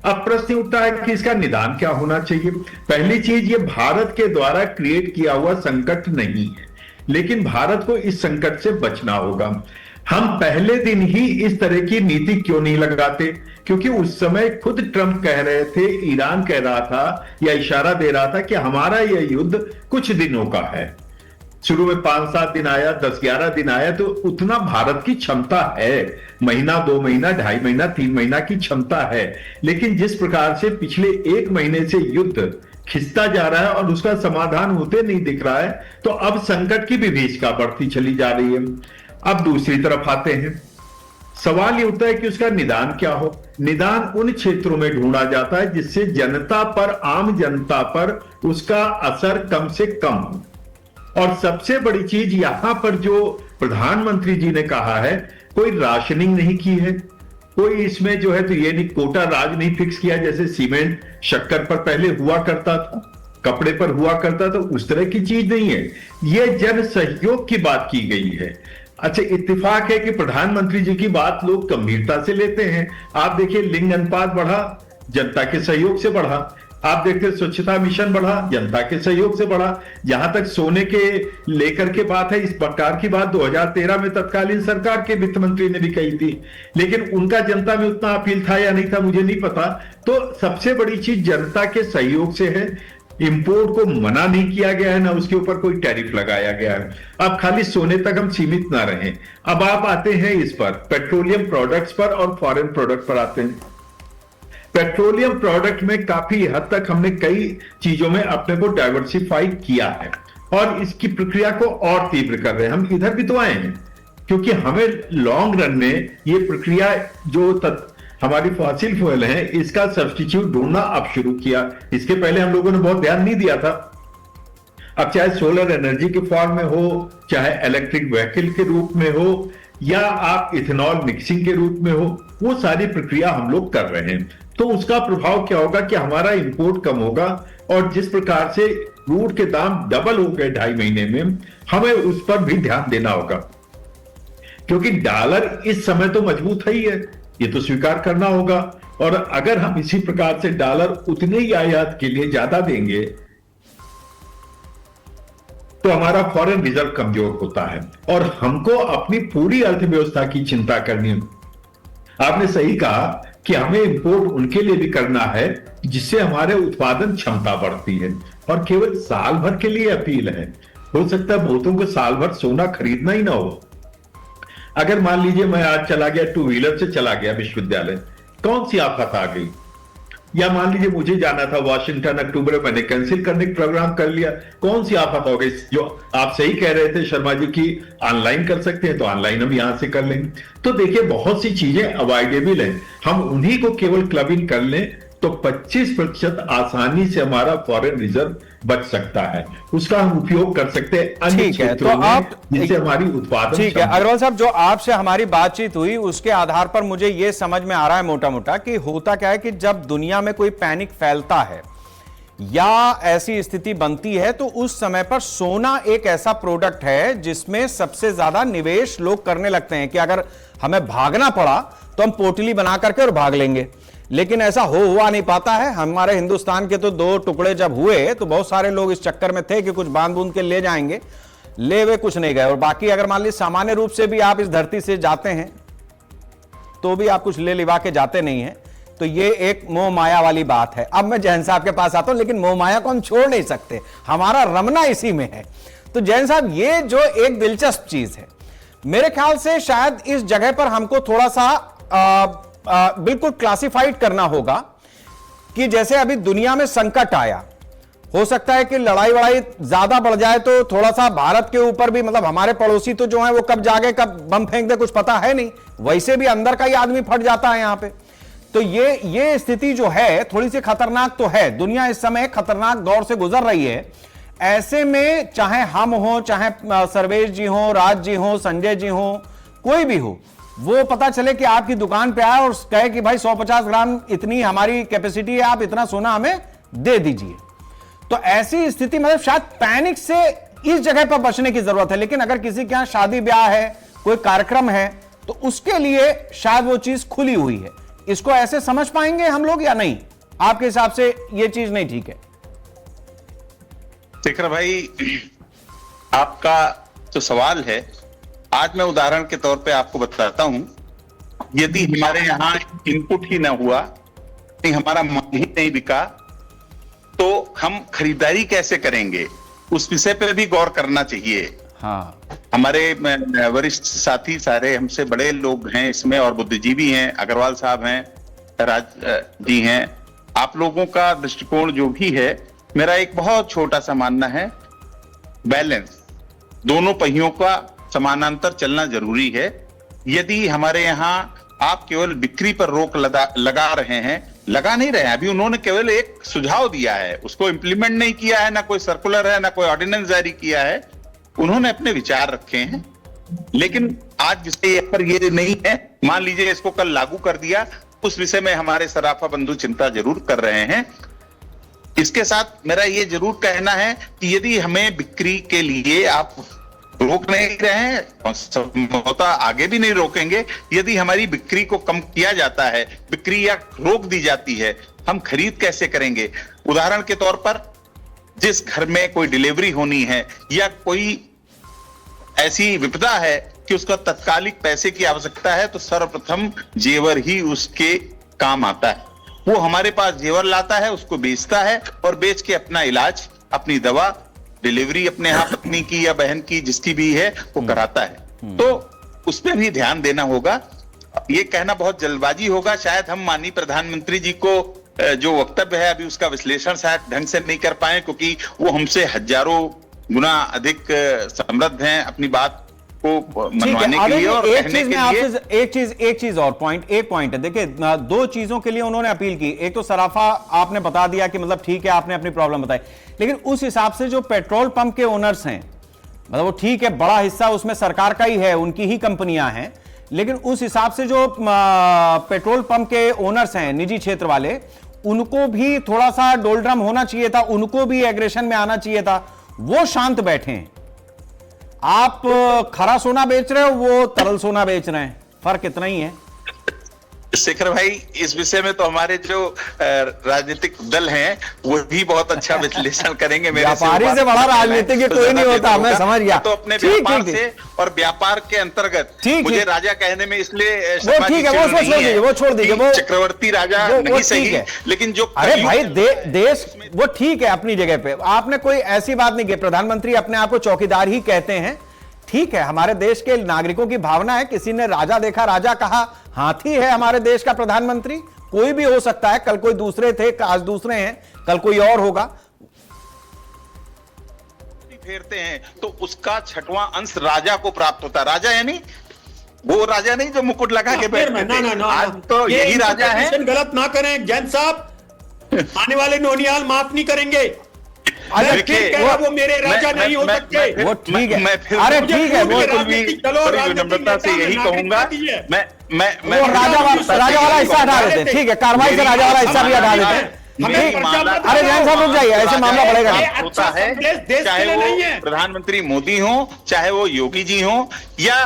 अब प्रश्न उठता है कि इसका निदान क्या होना चाहिए। पहली चीज, ये भारत के द्वारा क्रिएट किया हुआ संकट नहीं है, लेकिन भारत को इस संकट से बचना होगा। हम पहले दिन ही इस तरह की नीति क्यों नहीं लगाते? क्योंकि उस समय खुद ट्रंप कह रहे थे, ईरान कह रहा था या इशारा दे रहा था कि हमारा यह युद्ध कुछ दिनों का है। शुरू में 5-7 दिन आया, 10-11 दिन आया, तो उतना भारत की क्षमता है। महीना, 2 महीना, 2.5 महीना, 3 महीना की क्षमता है। लेकिन जिस प्रकार से पिछले 1 महीने से युद्ध खिंचता जा रहा है और उसका समाधान होते नहीं दिख रहा है, तो अब संकट की विभीषिका बढ़ती चली जा रही है। अब दूसरी तरफ आते हैं, सवाल ये उठता है कि उसका निदान क्या हो। निदान उन क्षेत्रों में ढूंढा जाता है जिससे जनता पर, आम जनता पर उसका असर कम से कम हो। और सबसे बड़ी चीज यहां पर जो प्रधानमंत्री जी ने कहा है, कोई राशनिंग नहीं की है, कोई इसमें जो है तो ये नहीं, कोटा राज नहीं फिक्स किया जैसे सीमेंट शक्कर पर पहले हुआ करता था, कपड़े पर हुआ करता था, उस तरह की चीज नहीं है। यह जन सहयोग की बात की गई है। अच्छा, इत्तेफाक है कि प्रधानमंत्री जी की बात लोग गंभीरता से लेते हैं। आप देखिए, लिंग अनुपात बढ़ा, जनता के सहयोग से बढ़ा। आप देखते स्वच्छता मिशन बढ़ा, जनता के सहयोग से बढ़ा। जहां तक सोने के लेकर के बात है, इस प्रकार की बात 2013 में तत्कालीन सरकार के वित्त मंत्री ने भी कही थी, लेकिन उनका जनता में उतना अपील था या नहीं था मुझे नहीं पता। तो सबसे बड़ी चीज जनता के सहयोग से है। इंपोर्ट को मना नहीं किया गया है, ना उसके ऊपर कोई टैरिफ लगाया गया है। अब खाली सोने तक हम सीमित ना रहें। अब आप आते हैं इस पर, पेट्रोलियम प्रोडक्ट्स पर और फॉरेन प्रोडक्ट पर आते हैं। पेट्रोलियम प्रोडक्ट में काफी हद तक हमने कई चीजों में अपने को डाइवर्सिफाई किया है और इसकी प्रक्रिया को और तीव्र कर रहे हैं। हम इधर भी तो आए हैं, क्योंकि हमें लॉन्ग रन में ये प्रक्रिया जो हमारी फॉसिल फ्यूल है, इसका सब्स्टिट्यूट ढूंढना अब शुरू किया। इसके पहले हम लोगों ने बहुत ध्यान नहीं दिया था। अब चाहे सोलर एनर्जी के फॉर्म में हो, चाहे इलेक्ट्रिक व्हीकल के रूप में हो, या आप इथेनॉल मिक्सिंग के रूप में हो, वो सारी प्रक्रिया हम लोग कर रहे हैं। तो उसका प्रभाव क्या होगा कि हमारा इंपोर्ट कम होगा, और जिस प्रकार से क्रूड के दाम डबल हो गए 2.5 महीने में, हमें उस पर भी ध्यान देना होगा। क्योंकि डॉलर इस समय तो मजबूत है ही है, ये तो स्वीकार करना होगा। और अगर हम इसी प्रकार से डॉलर उतने ही आयात के लिए ज्यादा देंगे तो हमारा फॉरेन रिजर्व कमजोर होता है, और हमको अपनी पूरी अर्थव्यवस्था की चिंता करनी है। आपने सही कहा कि हमें इंपोर्ट उनके लिए भी करना है जिससे हमारे उत्पादन क्षमता बढ़ती है, और केवल साल भर के लिए अपील है। हो सकता है बहुतों को साल भर सोना खरीदना ही ना हो। अगर मान लीजिए मैं आज चला गया, 2 व्हीलर से चला गया विश्वविद्यालय, कौन सी आफत आ गई, या मान लीजिए मुझे जाना था वाशिंगटन अक्टूबर में, मैंने कैंसिल करने का प्रोग्राम कर लिया, कौन सी आफत हो गई। जो आप सही कह रहे थे शर्मा जी की ऑनलाइन कर सकते हैं, तो ऑनलाइन हम यहां से कर लेंगे। तो देखिए, बहुत सी चीजें अवॉइडेबल हैं, हम उन्हीं को केवल क्लब इन कर लें तो 25% आसानी से हमारा फॉरेन रिजर्व बच सकता है। उसका हम उपयोग कर सकते हैं अन्य क्षेत्रों में, जिससे हमारी उत्पादन। ठीक है अग्रवाल साहब, जो आपसे हमारी बातचीत हुई उसके आधार पर मुझे यह समझ में आ रहा है मोटा मोटा कि होता क्या है कि जब दुनिया में कोई पैनिक फैलता है या ऐसी स्थिति बनती है तो उस समय पर सोना एक ऐसा प्रोडक्ट है जिसमें सबसे ज्यादा निवेश लोग करने लगते हैं कि अगर हमें भागना पड़ा तो हम पोटली बना करके और भाग लेंगे। लेकिन ऐसा हुआ नहीं पाता है। हमारे हिंदुस्तान के तो 2 टुकड़े जब हुए तो बहुत सारे लोग इस चक्कर में थे कि कुछ बांध बूंद के ले जाएंगे, ले वे कुछ नहीं गए। और बाकी अगर मान लीजिए सामान्य रूप से भी आप इस धरती से जाते हैं तो भी आप कुछ ले लिवा के जाते नहीं हैं। तो ये एक मोह माया वाली बात है। अब मैं जैन साहब के पास आता हूं, लेकिन मोह माया को हम छोड़ नहीं सकते, हमारा रमना इसी में है। तो जैन साहब, ये जो एक दिलचस्प चीज है, मेरे ख्याल से शायद इस जगह पर हमको थोड़ा सा बिल्कुल क्लासिफाइड करना होगा कि जैसे अभी दुनिया में संकट आया, हो सकता है कि लड़ाई वड़ाई ज्यादा बढ़ जाए तो थोड़ा सा भारत के ऊपर भी, मतलब हमारे पड़ोसी तो जो है वो कब जागे कब बम फेंक दे कुछ पता है नहीं, वैसे भी अंदर का ही आदमी फट जाता है यहां पे। तो ये स्थिति जो है थोड़ी सी खतरनाक तो है। दुनिया इस समय खतरनाक दौर से गुजर रही है। ऐसे में चाहे हम हो, चाहे सर्वेश जी हो, राज जी हो, संजय जी हो, कोई भी हो, वो पता चले कि आपकी दुकान पे आए और कहे कि भाई 150 ग्राम इतनी हमारी कैपेसिटी है, आप इतना सोना हमें दे दीजिए। तो ऐसी स्थिति मतलब शायद पैनिक से इस जगह पर बचने की जरूरत है। लेकिन अगर किसी के यहां शादी ब्याह है, कोई कार्यक्रम है, तो उसके लिए शायद वो चीज खुली हुई है। इसको ऐसे समझ पाएंगे हम लोग या नहीं? आपके हिसाब से ये चीज नहीं ठीक है? शेखर भाई, आपका जो सवाल है, आज मैं उदाहरण के तौर पे आपको बताता हूं। यदि हमारे यहाँ इनपुट ही ना हुआ, हमारा माल ही नहीं बिका, तो हम खरीदारी कैसे करेंगे? उस विषय पर भी गौर करना चाहिए। हाँ, हमारे वरिष्ठ साथी सारे हमसे बड़े लोग हैं इसमें, और बुद्धिजीवी हैं, अग्रवाल साहब हैं, राज जी हैं। आप लोगों का दृष्टिकोण जो भी है, मेरा एक बहुत छोटा सा मानना है, बैलेंस, दोनों पहियों का समानांतर चलना जरूरी है। यदि हमारे यहाँ आप केवल बिक्री पर रोक लगा रहे हैं, लगा नहीं रहे हैं, अभी उन्होंने केवल एक सुझाव दिया है, उसको इंप्लीमेंट नहीं किया है, ना कोई सर्कुलर है, ना कोई ऑर्डिनेंस जारी किया है, उन्होंने अपने विचार रखे हैं। लेकिन आज विषय पर ये नहीं है, मान लीजिए इसको कल लागू कर दिया, उस विषय में हमारे सराफा बंधु चिंता जरूर कर रहे हैं। इसके साथ मेरा ये जरूर कहना है कि यदि हमें बिक्री के लिए आप रोक नहीं रहे हैं, संभवतः आगे भी नहीं रोकेंगे, यदि हमारी बिक्री को कम किया जाता है, बिक्री या रोक दी जाती है, हम खरीद कैसे करेंगे? उदाहरण के तौर पर, जिस घर में कोई डिलीवरी होनी है या कोई ऐसी विपदा है कि उसका तत्कालिक पैसे की आवश्यकता है, तो सर्वप्रथम जेवर ही उसके काम आता है। वो हमारे पास जेवर लाता है, उसको बेचता है और बेच के अपना इलाज, अपनी दवा, डिलीवरी अपने यहाँ पत्नी की या बहन की जिसकी भी है वो कराता है। तो उस पर भी ध्यान देना होगा। ये कहना बहुत जल्दबाजी होगा, शायद हम माननीय प्रधानमंत्री जी को जो वक्तव्य है अभी उसका विश्लेषण शायद ढंग से नहीं कर पाए, क्योंकि वो हमसे हजारों गुना अधिक समृद्ध हैं अपनी बात को मनवाने के लिए और कहने के लिए। एक चीज और पॉइंट है। देखिए, 2 चीजों के लिए उन्होंने अपील की। एक तो सराफा आपने बता दिया कि मतलब ठीक है, आपने अपनी प्रॉब्लम बताई, लेकिन उस हिसाब से जो पेट्रोल पंप के ओनर्स हैं, मतलब वो ठीक है, बड़ा हिस्सा उसमें सरकार का ही है, उनकी ही कंपनियां हैं, लेकिन उस हिसाब से जो पेट्रोल पंप के ओनर्स हैं, निजी क्षेत्र वाले, उनको भी थोड़ा सा डोलड्रम होना चाहिए था, उनको भी एग्रेशन में आना चाहिए था। वो शांत बैठे हैं। आप खरा सोना बेच रहे हो, वो तरल सोना बेच रहे हैं, फर्क इतना ही है। शेखर भाई, इस विषय में तो हमारे जो राजनीतिक दल हैं वो भी बहुत अच्छा विश्लेषण करेंगे। व्यापारी से बड़ा राजनीतिक कोई नहीं होता, मैं समझ गया। तो अपने व्यापार से और व्यापार के अंतर्गत मुझे राजा कहने में इसलिए वो ठीक है, वो छोड़ दीजिए, वो चक्रवर्ती राजा नहीं सही, लेकिन जो अरे भाई देश वो ठीक है अपनी जगह पे। आपने कोई ऐसी बात नहीं की, प्रधानमंत्री अपने आप को चौकीदार ही कहते हैं, ठीक है, हमारे देश के नागरिकों की भावना है। किसी ने राजा देखा, राजा कहा, हाथी है हमारे देश का प्रधानमंत्री, कोई भी हो सकता है, कल कोई दूसरे थे, आज दूसरे हैं, कल कोई और होगा। फेरते हैं तो उसका 6वां अंश राजा को प्राप्त होता है। राजा यानी वो राजा नहीं जो मुकुट लगा के बैठते थे, आज तो यही राजा है। गलत ना करें जैन साहब, आने वाले नोनियाल माफ नहीं करेंगे। वो मेरे राजा नहीं हो सकते। वो ठीक है, अरे ठीक है, वो विनम्रता से यही कहूंगा, मैं राजा वाला हिस्सा हटा देते, ठीक है, कार्रवाई से राजा वाला हिस्सा भी हटा देते हैं। हमें मामला अरे जैन साहब रुक जाइए, ऐसे मामला बढ़ेगा नहीं। होता है, देश के चाहे लिए नहीं है। वो प्रधानमंत्री मोदी हो, चाहे वो योगी जी हो, या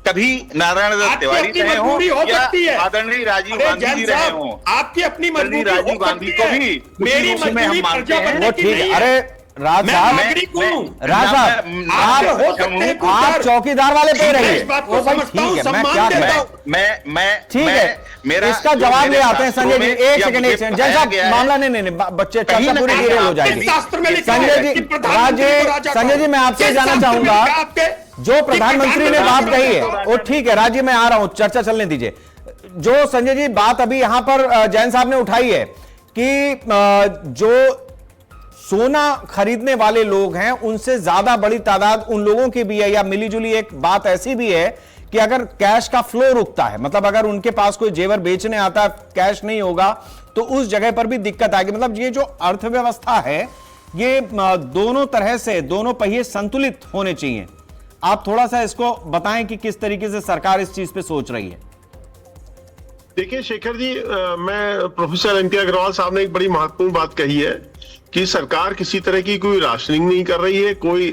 कभी नारायण दत्त आपकी तिवारी अपनी रहे हो, मजबूरी हो या सकती है। आदरणीय राजीव अरे गांधी जैन जी रहे साहब, हो, आपकी अपनी मजबूरी हो राजीव गांधी सकती को है। भी मेरी उसी में हम मजबूरी मानते प्रजा हैं। बनने वो की ठीक नहीं है। है। अरे राज मैं साहब, नागरिक हूँ। राज साहब, आप हो सकते हैं कुछ आप डर। चौकीदार वाले पे रहिए। इस बात को वो भाई समझता हूँ, ठीक है, मैं सम्मान क्या देता करूं? हूँ। मैं ठीक है, मेरा इसका जो जवाब ले मेरे आते हैं संजय जी। शास्त्रों एक में सेकंड, या एक सेकंड। मुझे जैन साहब, बताया गया है, मामला नहीं, बच्चे कहीं चर्चा ना पूरी कहीं डिटेल हो आपके जाएगी। शास्त्र में लिखा संजय है जी, कि प्रधानमंत्री को राजा संजय जी, मैं आपसे किस जानना शास्त्र में चाहूंगा, लिखा है आपके? जो प्रधानमंत्री ने बात कही है वो ठीक है। राजीव, मैं आ रहा हूं, चर्चा चलने दीजिए। जो संजय जी बात अभी यहां पर जैन साहब ने उठाई है कि जो सोना खरीदने वाले लोग हैं उनसे ज्यादा बड़ी तादाद उन लोगों की भी है, या मिलीजुली एक बात ऐसी भी है कि अगर कैश का फ्लो रुकता है, मतलब अगर उनके पास कोई जेवर बेचने आता है, कैश नहीं होगा, तो उस जगह पर भी दिक्कत आएगी। मतलब ये जो अर्थव्यवस्था है, ये दोनों तरह से दोनों पहिए संतुलित होने चाहिए। आप थोड़ा सा इसको बताएं कि किस तरीके से सरकार इस चीज पे सोच रही है। देखिए शेखर जी, मैं प्रोफेसर एन टी अग्रवाल साहब ने एक बड़ी महत्वपूर्ण बात कही है कि सरकार किसी तरह की कोई राशनिंग नहीं कर रही है, कोई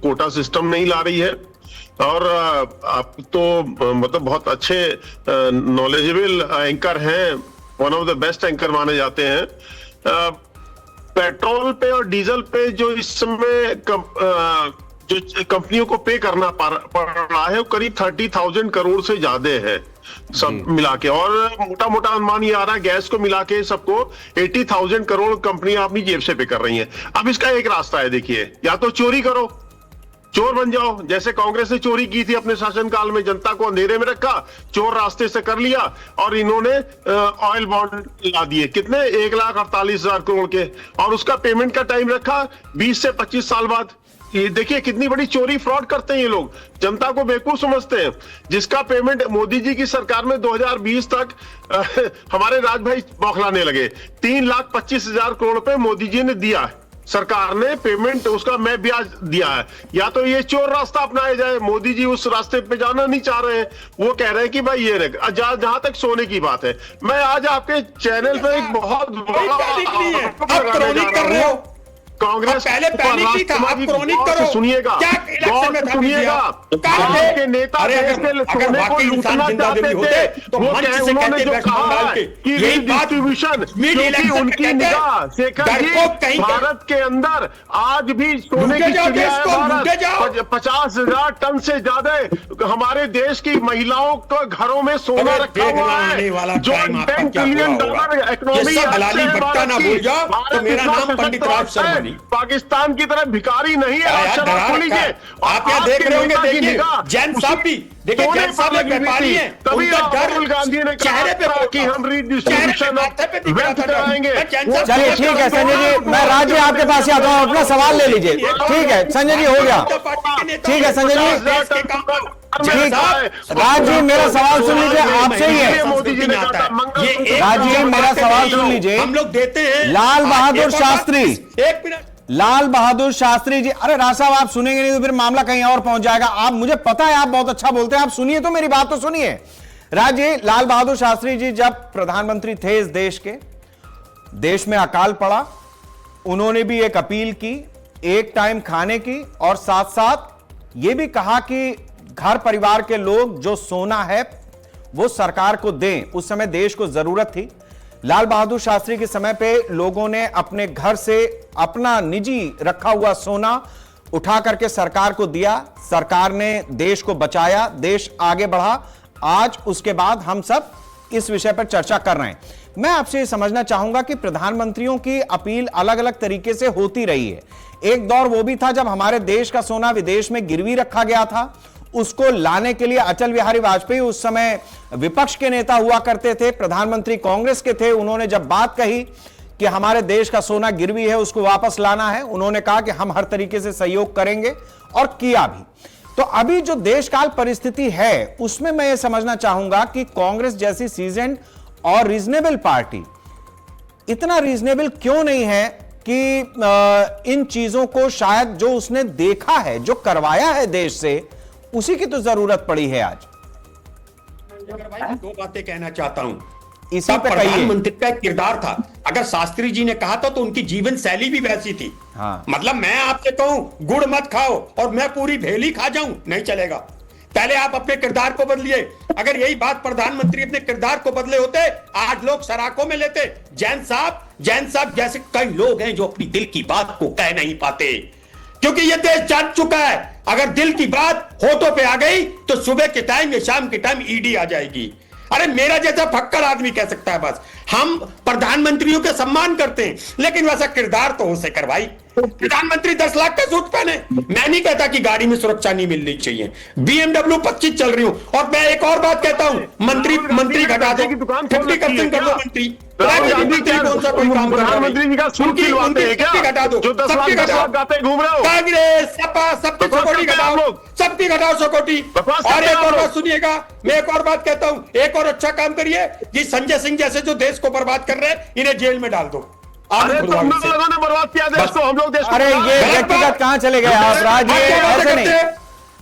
कोटा सिस्टम नहीं ला रही है। और आप तो मतलब बहुत अच्छे नॉलेजेबल एंकर हैं, one of the best anchor माने जाते हैं। पेट्रोल पे और डीजल पे जो इस समय जो कंपनियों को पे करना पड़ रहा है वो करीब 30,000 करोड़ से ज्यादा है सब मिला के, और मोटा मोटा अनुमान ये आ रहा है गैस को मिला के सबको 80,000 करोड़ कंपनियां अपनी जेब से पे कर रही हैं। अब इसका एक रास्ता है, देखिए, या तो चोरी करो, चोर बन जाओ, जैसे कांग्रेस ने चोरी की थी अपने शासनकाल में, जनता को अंधेरे में रखा, चोर रास्ते से कर लिया, और इन्होंने ऑयल बॉन्ड ला दिए, कितने 1,48,000 करोड़ के, और उसका पेमेंट का टाइम रखा 20 से 25 साल बाद। ये देखिए कितनी बड़ी चोरी फ्रॉड करते हैं ये लोग, जनता को बेवकूफ समझते हैं। जिसका पेमेंट मोदी जी की सरकार में 2020 तक हमारे राज भाई बौखलाने लगे, 3,25,000 करोड़ रुपए मोदी जी ने दिया है, सरकार ने पेमेंट उसका मैं ब्याज दिया है। या तो ये चोर रास्ता अपनाया जाए, मोदी जी उस रास्ते पे जाना नहीं चाह रहे हैं, वो कह रहे हैं कि भाई ये जहां तक सोने की बात है, मैं आज आपके चैनल पे एक बहुत बड़ा कांग्रेस पहले पैनिक नहीं था, अब क्रॉनिक करो। सुनिएगा, क्या इलेक्शन में सुनिएगा, कांग्रेस के नेता अरे देश के सोने को लूटना चाहते थे, तो वो मंच से उन्होंने कहते जो बैठक कहा डाल है के कि यही बात डिस्ट्रीब्यूशन, क्योंकि उनकी निगाह शेखर जी भारत के अंदर आज भी सोने की चिड़िया है। भारत 50,000 टन से ज्यादा हमारे देश की महिलाओं को घरों में सोना रखा हुआ है, जो $10 ट्रिलियन इकोनॉमी पाकिस्तान की तरह भिखारी नहीं है। आप यहाँ देख रहे होंगे, देखिए जैन साहब भी, देखिए जैन साहब एक व्यापारी हैं, तभी उनका डर राहुल गांधी ने चेहरे पे कहा कि हम रीडिस्ट्रीब्यूशन कराएंगे। चलिए ठीक है संजय जी, मैं राज्य आपके पास ही आता हूँ, अपना सवाल ले लीजिए। ठीक है संजय जी, हो गया। ठीक है संजय जी, ठीक, राज जी मेरा सवाल सुन लीजिए, आपसे ही है। राज जी मेरा सवाल सुन लीजिए, हम लोग देते हैं लाल बहादुर शास्त्री, एक मिनट, लाल बहादुर शास्त्री जी, अरे राज साहब आप सुनेंगे नहीं तो फिर मामला कहीं और पहुंच जाएगा। आप, मुझे पता है आप बहुत अच्छा बोलते हैं, आप सुनिए तो, मेरी बात तो सुनिए। राज जी, लाल बहादुर शास्त्री जी जब प्रधानमंत्री थे इस देश के, देश में अकाल पड़ा, उन्होंने भी एक अपील की, एक टाइम खाने की, और साथ साथ यह भी कहा कि घर परिवार के लोग जो सोना है वो सरकार को दें। उस समय देश को जरूरत थी। लाल बहादुर शास्त्री के समय पे लोगों ने अपने घर से अपना निजी रखा हुआ सोना उठा करके सरकार को दिया, सरकार ने देश को बचाया, देश आगे बढ़ा। आज उसके बाद हम सब इस विषय पर चर्चा कर रहे हैं। मैं आपसे यह समझना चाहूंगा कि प्रधानमंत्रियों की अपील अलग अलग तरीके से होती रही है। एक दौर वो भी था जब हमारे देश का सोना विदेश में गिरवी रखा गया था, उसको लाने के लिए अटल बिहारी वाजपेयी उस समय विपक्ष के नेता हुआ करते थे, प्रधानमंत्री कांग्रेस के थे। उन्होंने जब बात कही कि हमारे देश का सोना गिरवी है, उसको वापस लाना है, उन्होंने कहा कि हम हर तरीके से सहयोग करेंगे, और किया भी। तो अभी जो देशकाल परिस्थिति है उसमें मैं ये समझना चाहूंगा कि कांग्रेस जैसी सीजन्ड और रीजनेबल पार्टी इतना रीजनेबल क्यों नहीं है कि इन चीजों को शायद जो उसने देखा है, जो करवाया है देश से, उसी की तो जरूरत पड़ी है आज। भाई दो बातें कहना चाहता हूं। इसी तब पे कहिए। प्रधानमंत्री का एक किरदार था। अगर शास्त्री जी ने कहा था तो उनकी जीवन शैली भी वैसी थी। हाँ। मतलब मैं आपसे कहूं गुड़ मत खाओ और मैं पूरी भेली खा जाऊं, नहीं चलेगा। पहले आप अपने किरदार को बदलिए। अगर यही बात प्रधानमंत्री अपने किरदार को बदले होते, आज लोग सराखों में लेते। जैन साहब जैसे कई लोग हैं जो अपनी दिल की बात को कह नहीं पाते, क्योंकि ये देश जान चुका है अगर दिल की बात होठों पे आ गई तो सुबह के टाइम या शाम के टाइम ईडी आ जाएगी। अरे मेरा जैसा फक्कड़ आदमी कह सकता है बस। हम प्रधानमंत्रियों के सम्मान करते हैं, लेकिन वैसा किरदार तो हो शेखर भाई। प्रधानमंत्री 10 लाख का सूट पहने। मैं नहीं कहता कि गाड़ी में सुरक्षा नहीं मिलनी चाहिए, BMW 25 चल रही हूं। और मैं एक और बात कहता हूं, मंत्री घटा दो, 50% कर दो मंत्री। कौन सा कोई काम प्रधानमंत्री जी का सूट सिलवाते हैं क्या? घटा दो, जो 10 लाख 10 लाख गाते घूम रहे हो। कांग्रेस सपा सबकी सिक्योरिटी घटाओ, सबकी घटाओ सिक्योरिटी। और एक और बात सुनिएगा, मैं एक और बात कहता हूं, एक और अच्छा काम करिए कि संजय सिंह जैसे जो देश को बर्बाद कर रहे हैं इन्हें जेल में डाल दो। अरे तो हम लोगों ने बर्बाद किया देश को, हम लोग देश को। अरे ये व्यक्तिगत कहां चले गए आप राज? ऐसे नहीं,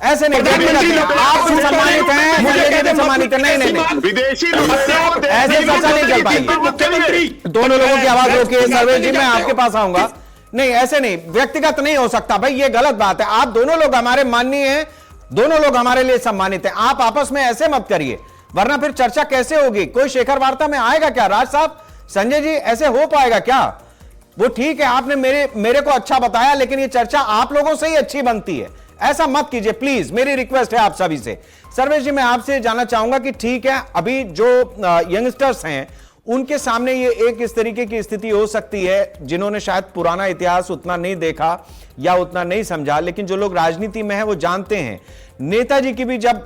ऐसे नहीं। आप सम्मानित हैं, संजय जी सम्मानित है। नहीं, विदेशी ऐसे चर्चा नहीं चल पाएगी। दोनों लोगों की आवाज रोकिए। सर्वेश जी मैं आपके पास आऊंगा। नहीं, ऐसे नहीं, व्यक्तिगत नहीं हो सकता भाई, ये गलत बात है। आप दोनों लोग हमारे माननीय हैं, दोनों लोग हमारे लिए सम्मानित हैं। आप आपस में ऐसे मत करिए, वरना फिर चर्चा कैसे होगी? कोई शेखर वार्ता में आएगा क्या? राज साहब, संजय जी, ऐसे हो पाएगा क्या? वो ठीक है, आपने मेरे को अच्छा बताया, लेकिन ये चर्चा आप लोगों से ही अच्छी बनती है। ऐसा मत कीजिए प्लीज, मेरी रिक्वेस्ट है आप सभी से। सर्वेश जी मैं आपसे जानना चाहूंगा कि ठीक है, अभी जो यंगस्टर्स हैं उनके सामने ये एक इस तरीके की स्थिति हो सकती है जिन्होंने शायद पुराना इतिहास उतना नहीं देखा या उतना नहीं समझा, लेकिन जो लोग राजनीति में हैं वो जानते हैं। नेताजी की भी जब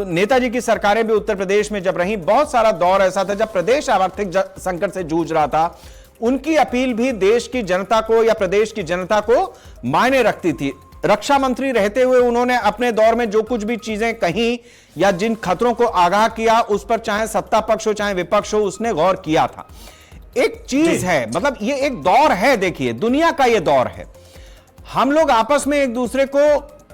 नेताजी की सरकारें भी उत्तर प्रदेश में जब रही, बहुत सारा दौर ऐसा था जब प्रदेश आर्थिक संकट से जूझ रहा था। उनकी अपील भी देश की जनता को या प्रदेश की जनता को मायने रखती थी। रक्षा मंत्री रहते हुए उन्होंने अपने दौर में जो कुछ भी चीजें कही या जिन खतरों को आगाह किया, उस पर चाहे सत्ता पक्ष हो चाहे विपक्ष हो, उसने गौर किया था। एक चीज है, मतलब ये एक दौर है, देखिए दुनिया का ये दौर है। हम लोग आपस में एक दूसरे को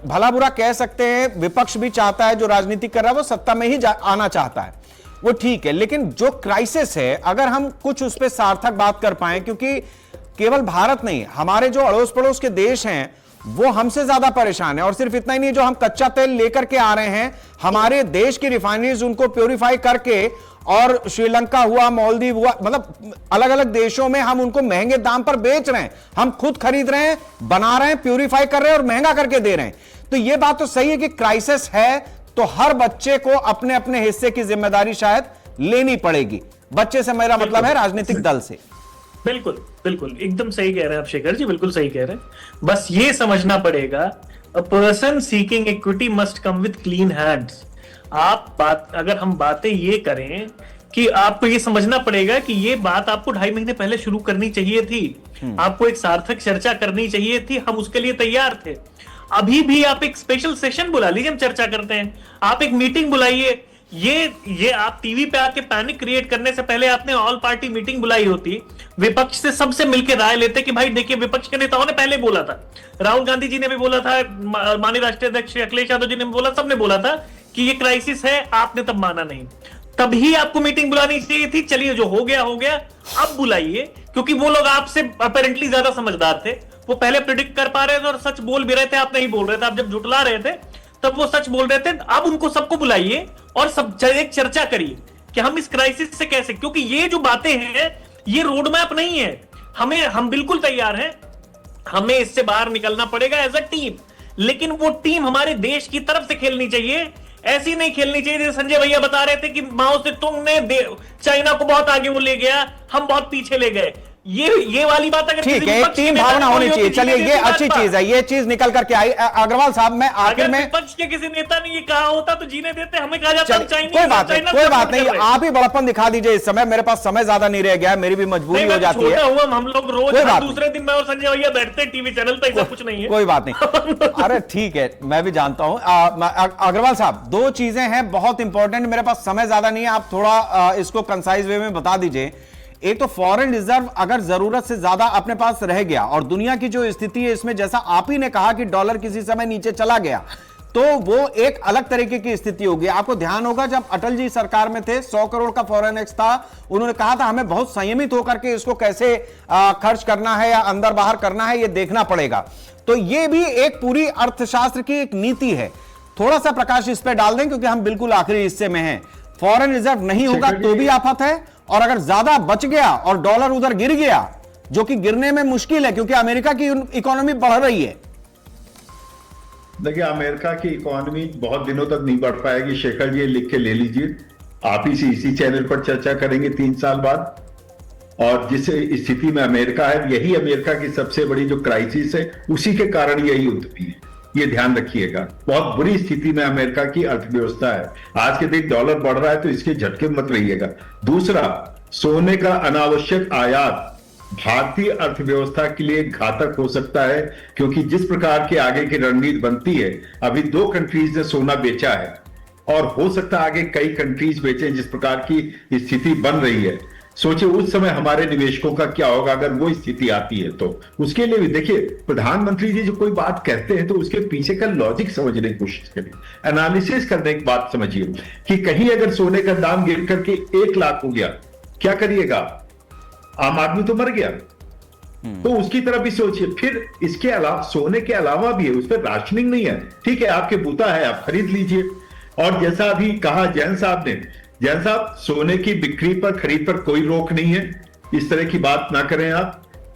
भला बुरा कह सकते हैं, विपक्ष भी चाहता है, जो राजनीति कर रहा है वो सत्ता में ही आना चाहता है, वो ठीक है। लेकिन जो क्राइसिस है, अगर हम कुछ उस पर सार्थक बात कर पाए, क्योंकि केवल भारत नहीं, हमारे जो अड़ोस पड़ोस के देश हैं वो हमसे ज्यादा परेशान है। और सिर्फ इतना ही नहीं, जो हम कच्चा तेल लेकर के आ रहे हैं, हमारे देश की रिफाइनरीज उनको प्योरीफाई करके, और श्रीलंका हुआ, मालदीव हुआ, मतलब अलग अलग देशों में हम उनको महंगे दाम पर बेच रहे हैं। हम खुद खरीद रहे हैं, बना रहे हैं, प्योरीफाई कर रहे हैं और महंगा करके दे रहे हैं। तो यह बात तो सही है कि क्राइसिस है, तो हर बच्चे को अपने अपने हिस्से की जिम्मेदारी शायद लेनी पड़ेगी। बच्चे से मेरा मतलब है राजनीतिक दल से। बिल्कुल बिल्कुल एकदम सही कह रहे हैं आप शेखर जी, बिल्कुल सही कह रहे हैं। बस ये समझना पड़ेगा, a person seeking equity must come with clean hands. अगर हम बातें ये करें कि आपको ये समझना पड़ेगा कि ये बात आपको 2.5 महीने पहले शुरू करनी चाहिए थी, आपको एक सार्थक चर्चा करनी चाहिए थी, हम उसके लिए तैयार थे। अभी भी आप एक स्पेशल सेशन बुला लीजिए, हम चर्चा करते हैं। आप एक मीटिंग बुलाइए। ये आप टीवी पे आके पैनिक क्रिएट करने से पहले आपने ऑल पार्टी मीटिंग बुलाई होती, विपक्ष से सबसे मिलकर राय लेते कि भाई देखिए, विपक्ष के नेताओं ने पहले बोला था, राहुल गांधी जी ने भी बोला था, माननीय राष्ट्रीय अध्यक्ष अखिलेश यादव जी ने बोला, सबने बोला था कि ये क्राइसिस है, आपने तब माना नहीं। तभी आपको मीटिंग बुलानी चाहिए थी। चलिए, जो हो गया हो गया, अब बुलाइए, क्योंकि वो लोग आपसे अपेरेंटली ज्यादा समझदार थे, वो पहले प्रिडिक्ट कर पा रहे थे और सच बोल भी रहे थे, आप नहीं बोल रहे थे। आप जब झुटला रहे थे तब वो सच बोल रहे थे। अब उनको सबको बुलाइए और सब एक चर्चा करिए कि हम इस क्राइसिस से कैसे, क्योंकि ये जो बातें हैं ये रोड मैप नहीं है। हम बिल्कुल तैयार हैं, हमें इससे बाहर निकलना पड़ेगा एज अ टीम, लेकिन वो टीम हमारे देश की तरफ से खेलनी चाहिए, ऐसी नहीं खेलनी चाहिए जैसे संजय भैया बता रहे थे कि माओ से तुमने चाइना को बहुत आगे वो ले गया, हम बहुत पीछे ले गए। ये वाली बात अगर ठीक है, टीम भावना होनी चाहिए। चलिए, ये अच्छी चीज है, ये चीज निकल करके आई। अग्रवाल साहब, मैं आखिर में, विपक्ष के किसी नेता ने ये कहा होता तो जीने देते, हमें कहा जाता कोई बात नहीं, आप ही बड़प्पन दिखा दीजिए इस समय। मेरे पास समय ज्यादा नहीं रह गया है, मेरी भी मजबूरी हो जाती है। हम लोग रोज दूसरे दिन में और संजय भैया बैठते टीवी चैनल पे, ऐसा कुछ नहीं है। कोई बात नहीं, अरे ठीक है, मैं भी जानता हूं। अग्रवाल साहब, 2 चीजें हैं बहुत इंपॉर्टेंट, मेरे पास समय ज्यादा नहीं है, आप थोड़ा इसको कंसाइज वे में बता दीजिए। एक तो फॉरेन रिजर्व अगर जरूरत से ज्यादा अपने पास रह गया, और दुनिया की जो स्थिति है इसमें, जैसा आप ही ने कहा कि डॉलर किसी समय नीचे चला गया, तो वो एक अलग तरीके की स्थिति होगी। आपको ध्यान होगा जब अटल जी सरकार में थे 100 करोड़ का फॉरेन एक्स था, उन्होंने कहा था हमें बहुत संयमित होकर के इसको कैसे खर्च करना है या अंदर बाहर करना है ये देखना पड़ेगा। तो ये भी एक पूरी अर्थशास्त्र की एक नीति है। थोड़ा सा प्रकाश इस पे डाल दें क्योंकि हम बिल्कुल आखिरी हिस्से में हैं। फॉरेन रिजर्व नहीं होगा तो भी आफत है, और अगर ज्यादा बच गया और डॉलर उधर गिर गया, जो कि गिरने में मुश्किल है क्योंकि अमेरिका की इकोनॉमी बढ़ रही है। देखिए, अमेरिका की इकोनॉमी बहुत दिनों तक नहीं बढ़ पाएगी। शेखर जी लिख के ले लीजिए, आप ही से इसी चैनल पर चर्चा करेंगे 3 साल बाद। और जिस स्थिति में अमेरिका है, यही अमेरिका की सबसे बड़ी जो क्राइसिस है, उसी के कारण यही युद्ध भी है, ये ध्यान रखिएगा। बहुत बुरी स्थिति में अमेरिका की अर्थव्यवस्था है। आज के दिन डॉलर बढ़ रहा है तो इसके झटके मत रहिएगा। दूसरा, सोने का अनावश्यक आयात भारतीय अर्थव्यवस्था के लिए घातक हो सकता है, क्योंकि जिस प्रकार की आगे की रणनीति बनती है, अभी 2 कंट्रीज ने सोना बेचा है और हो सकता है आगे कई कंट्रीज बेचें। जिस प्रकार की स्थिति बन रही है, सोचिए उस समय हमारे निवेशकों का क्या होगा अगर वो स्थिति आती है। तो उसके लिए भी देखिए, प्रधानमंत्री जी जो कोई बात कहते हैं तो उसके पीछे का लॉजिक समझने की कोशिश करिए, एनालिसिस करने की बात समझिए कि कहीं अगर सोने का दाम गिर करके 1 लाख हो गया, क्या करिएगा? आम आदमी तो मर गया। तो उसकी तरफ भी सोचिए। फिर इसके अलावा सोने के अलावा भी है, उस पर राशनिंग नहीं है। ठीक है, आपके बूता है, आप खरीद लीजिए। और जैसा अभी कहा जैन साहब ने, जैन साहब, सोने की बिक्री पर, खरीद पर कोई रोक नहीं है। इस तरह की बात ना करें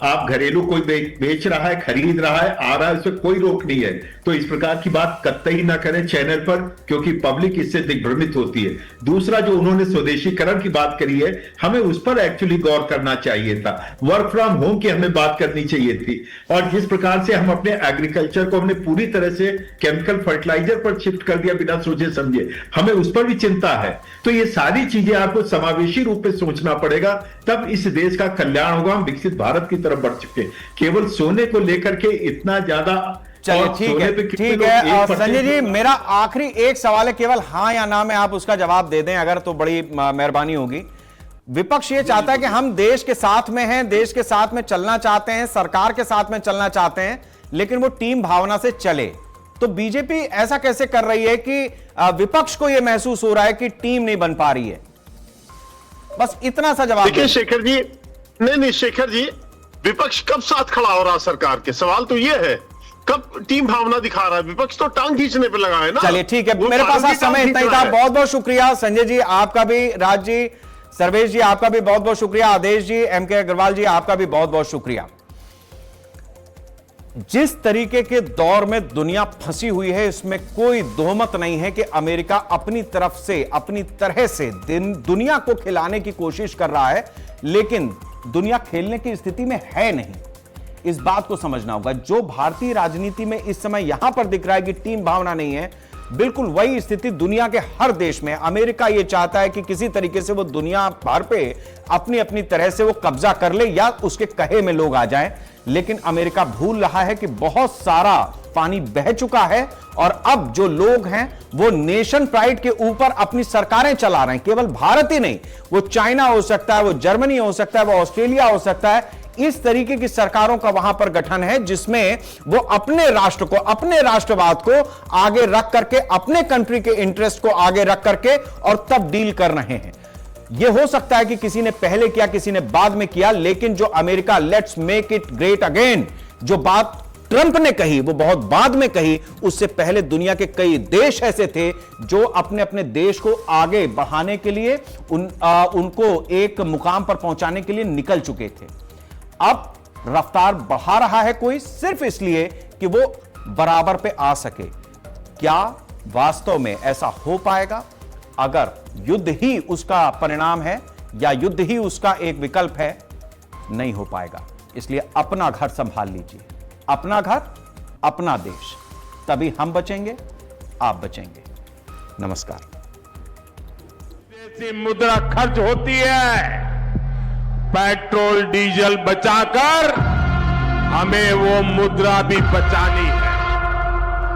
आप घरेलू कोई बेच रहा है, खरीद रहा है, आ रहा है, इसमें कोई रोक नहीं है। तो इस प्रकार की बात कतई ना करें चैनल पर, क्योंकि पब्लिक इससे दिग्भ्रमित होती है। दूसरा, जो उन्होंने स्वदेशीकरण की बात करी है, हमें उस पर एक्चुअली गौर करना चाहिए था। वर्क फ्रॉम होम की हमें बात करनी चाहिए थी। और जिस प्रकार से हम अपने एग्रीकल्चर को हमने पूरी तरह से केमिकल फर्टिलाइजर पर शिफ्ट कर दिया बिना सोचे समझे, हमें उस पर भी चिंता है। तो ये सारी चीजें आपको समावेशी रूप में सोचना पड़ेगा, तब इस देश का कल्याण होगा। हम विकसित भारत की तरफ बढ़ चुके। केवल सोने को लेकर के इतना ज्यादा, चलिए ठीक है। और संजय जी, मेरा आखिरी एक सवाल है, केवल हाँ या ना में आप उसका जवाब दे दें अगर, तो बड़ी मेहरबानी होगी। विपक्ष ये चाहता है कि हम देश के साथ में हैं, देश के साथ में चलना चाहते हैं, सरकार के साथ में चलना चाहते हैं, लेकिन वो टीम भावना से चले। तो बीजेपी ऐसा कैसे कर रही है कि विपक्ष को यह महसूस हो रहा है कि टीम नहीं बन पा रही है? बस इतना सा जवाब देखिए शेखर जी, नहीं शेखर जी, विपक्ष कब साथ खड़ा हो रहा सरकार के? सवाल तो ये है, कब टीम भावना दिखा रहा है? विपक्ष तो टांग खींचने पे लगा है ना। चलिए ठीक है, मेरे पास आज समय इतना ही था। बहुत बहुत शुक्रिया संजय जी, आपका भी, राज जी, सर्वेश जी आपका भी बहुत बहुत शुक्रिया, आदेश जी, एमके अग्रवाल जी आपका भी बहुत बहुत शुक्रिया। जिस तरीके के दौर में दुनिया फंसी हुई है, इसमें कोई दोहमत नहीं है कि अमेरिका अपनी तरफ से, अपनी तरह से दुनिया को खिलाने की कोशिश कर रहा है, लेकिन दुनिया खेलने की स्थिति में है नहीं। इस बात को समझना होगा। जो भारतीय राजनीति में इस समय यहां पर दिख रहा है कि टीम भावना नहीं है, बिल्कुल वही स्थिति दुनिया के हर देश में। अमेरिका यह चाहता है कि किसी तरीके से वो दुनिया भर पे अपनी अपनी तरह से वो कब्जा कर ले या उसके कहे में लोग आ जाएं, लेकिन अमेरिका भूल रहा है कि बहुत सारा पानी बह चुका है और अब जो लोग हैं वो नेशन प्राइड के ऊपर अपनी सरकारें चला रहे हैं। केवल भारत ही नहीं, वो चाइना हो सकता है, वो जर्मनी हो सकता है, वो ऑस्ट्रेलिया हो सकता है। इस तरीके की सरकारों का वहां पर गठन है जिसमें वो अपने राष्ट्र को, अपने राष्ट्रवाद को आगे रख करके, अपने कंट्री के इंटरेस्ट को आगे रख करके और तब डील कर रहे हैं। यह हो सकता है कि किसी ने पहले किया, किसी ने बाद में किया, लेकिन जो America let's make it great again, जो बात ट्रंप ने कही वो बहुत बाद में कही, उससे पहले दुनिया के कई देश ऐसे थे जो अपने अपने देश को आगे बढ़ाने के लिए, उनको एक मुकाम पर पहुंचाने के लिए निकल चुके थे। अब रफ्तार बढ़ा रहा है कोई, सिर्फ इसलिए कि वो बराबर पे आ सके। क्या वास्तव में ऐसा हो पाएगा? अगर युद्ध ही उसका परिणाम है या युद्ध ही उसका एक विकल्प है, नहीं हो पाएगा। इसलिए अपना घर संभाल लीजिए, अपना घर, अपना देश, तभी हम बचेंगे, आप बचेंगे। नमस्कार। विदेशी मुद्रा खर्च होती है, पेट्रोल डीजल बचाकर हमें वो मुद्रा भी बचानी है।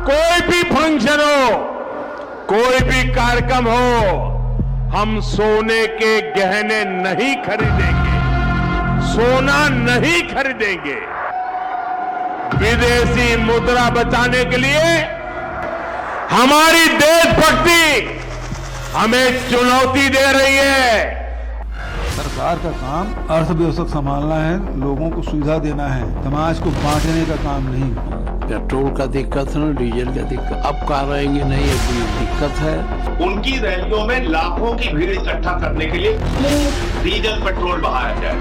कोई भी फंक्शन हो, कोई भी कार्यक्रम हो, हम सोने के गहने नहीं खरीदेंगे, सोना नहीं खरीदेंगे। विदेशी मुद्रा बचाने के लिए हमारी देशभक्ति हमें चुनौती दे रही है। सरकार का काम अर्थव्यवस्था संभालना है, लोगों को सुविधा देना है, समाज को बांटने का काम नहीं। पेट्रोल का दिक्कत है ना, डीजल का दिक्कत, अब कहा रहेंगे नहीं अभी दिक्कत है। उनकी रैलियों में लाखों की भीड़ इकट्ठा करने के लिए डीजल पेट्रोल बहाया जाए।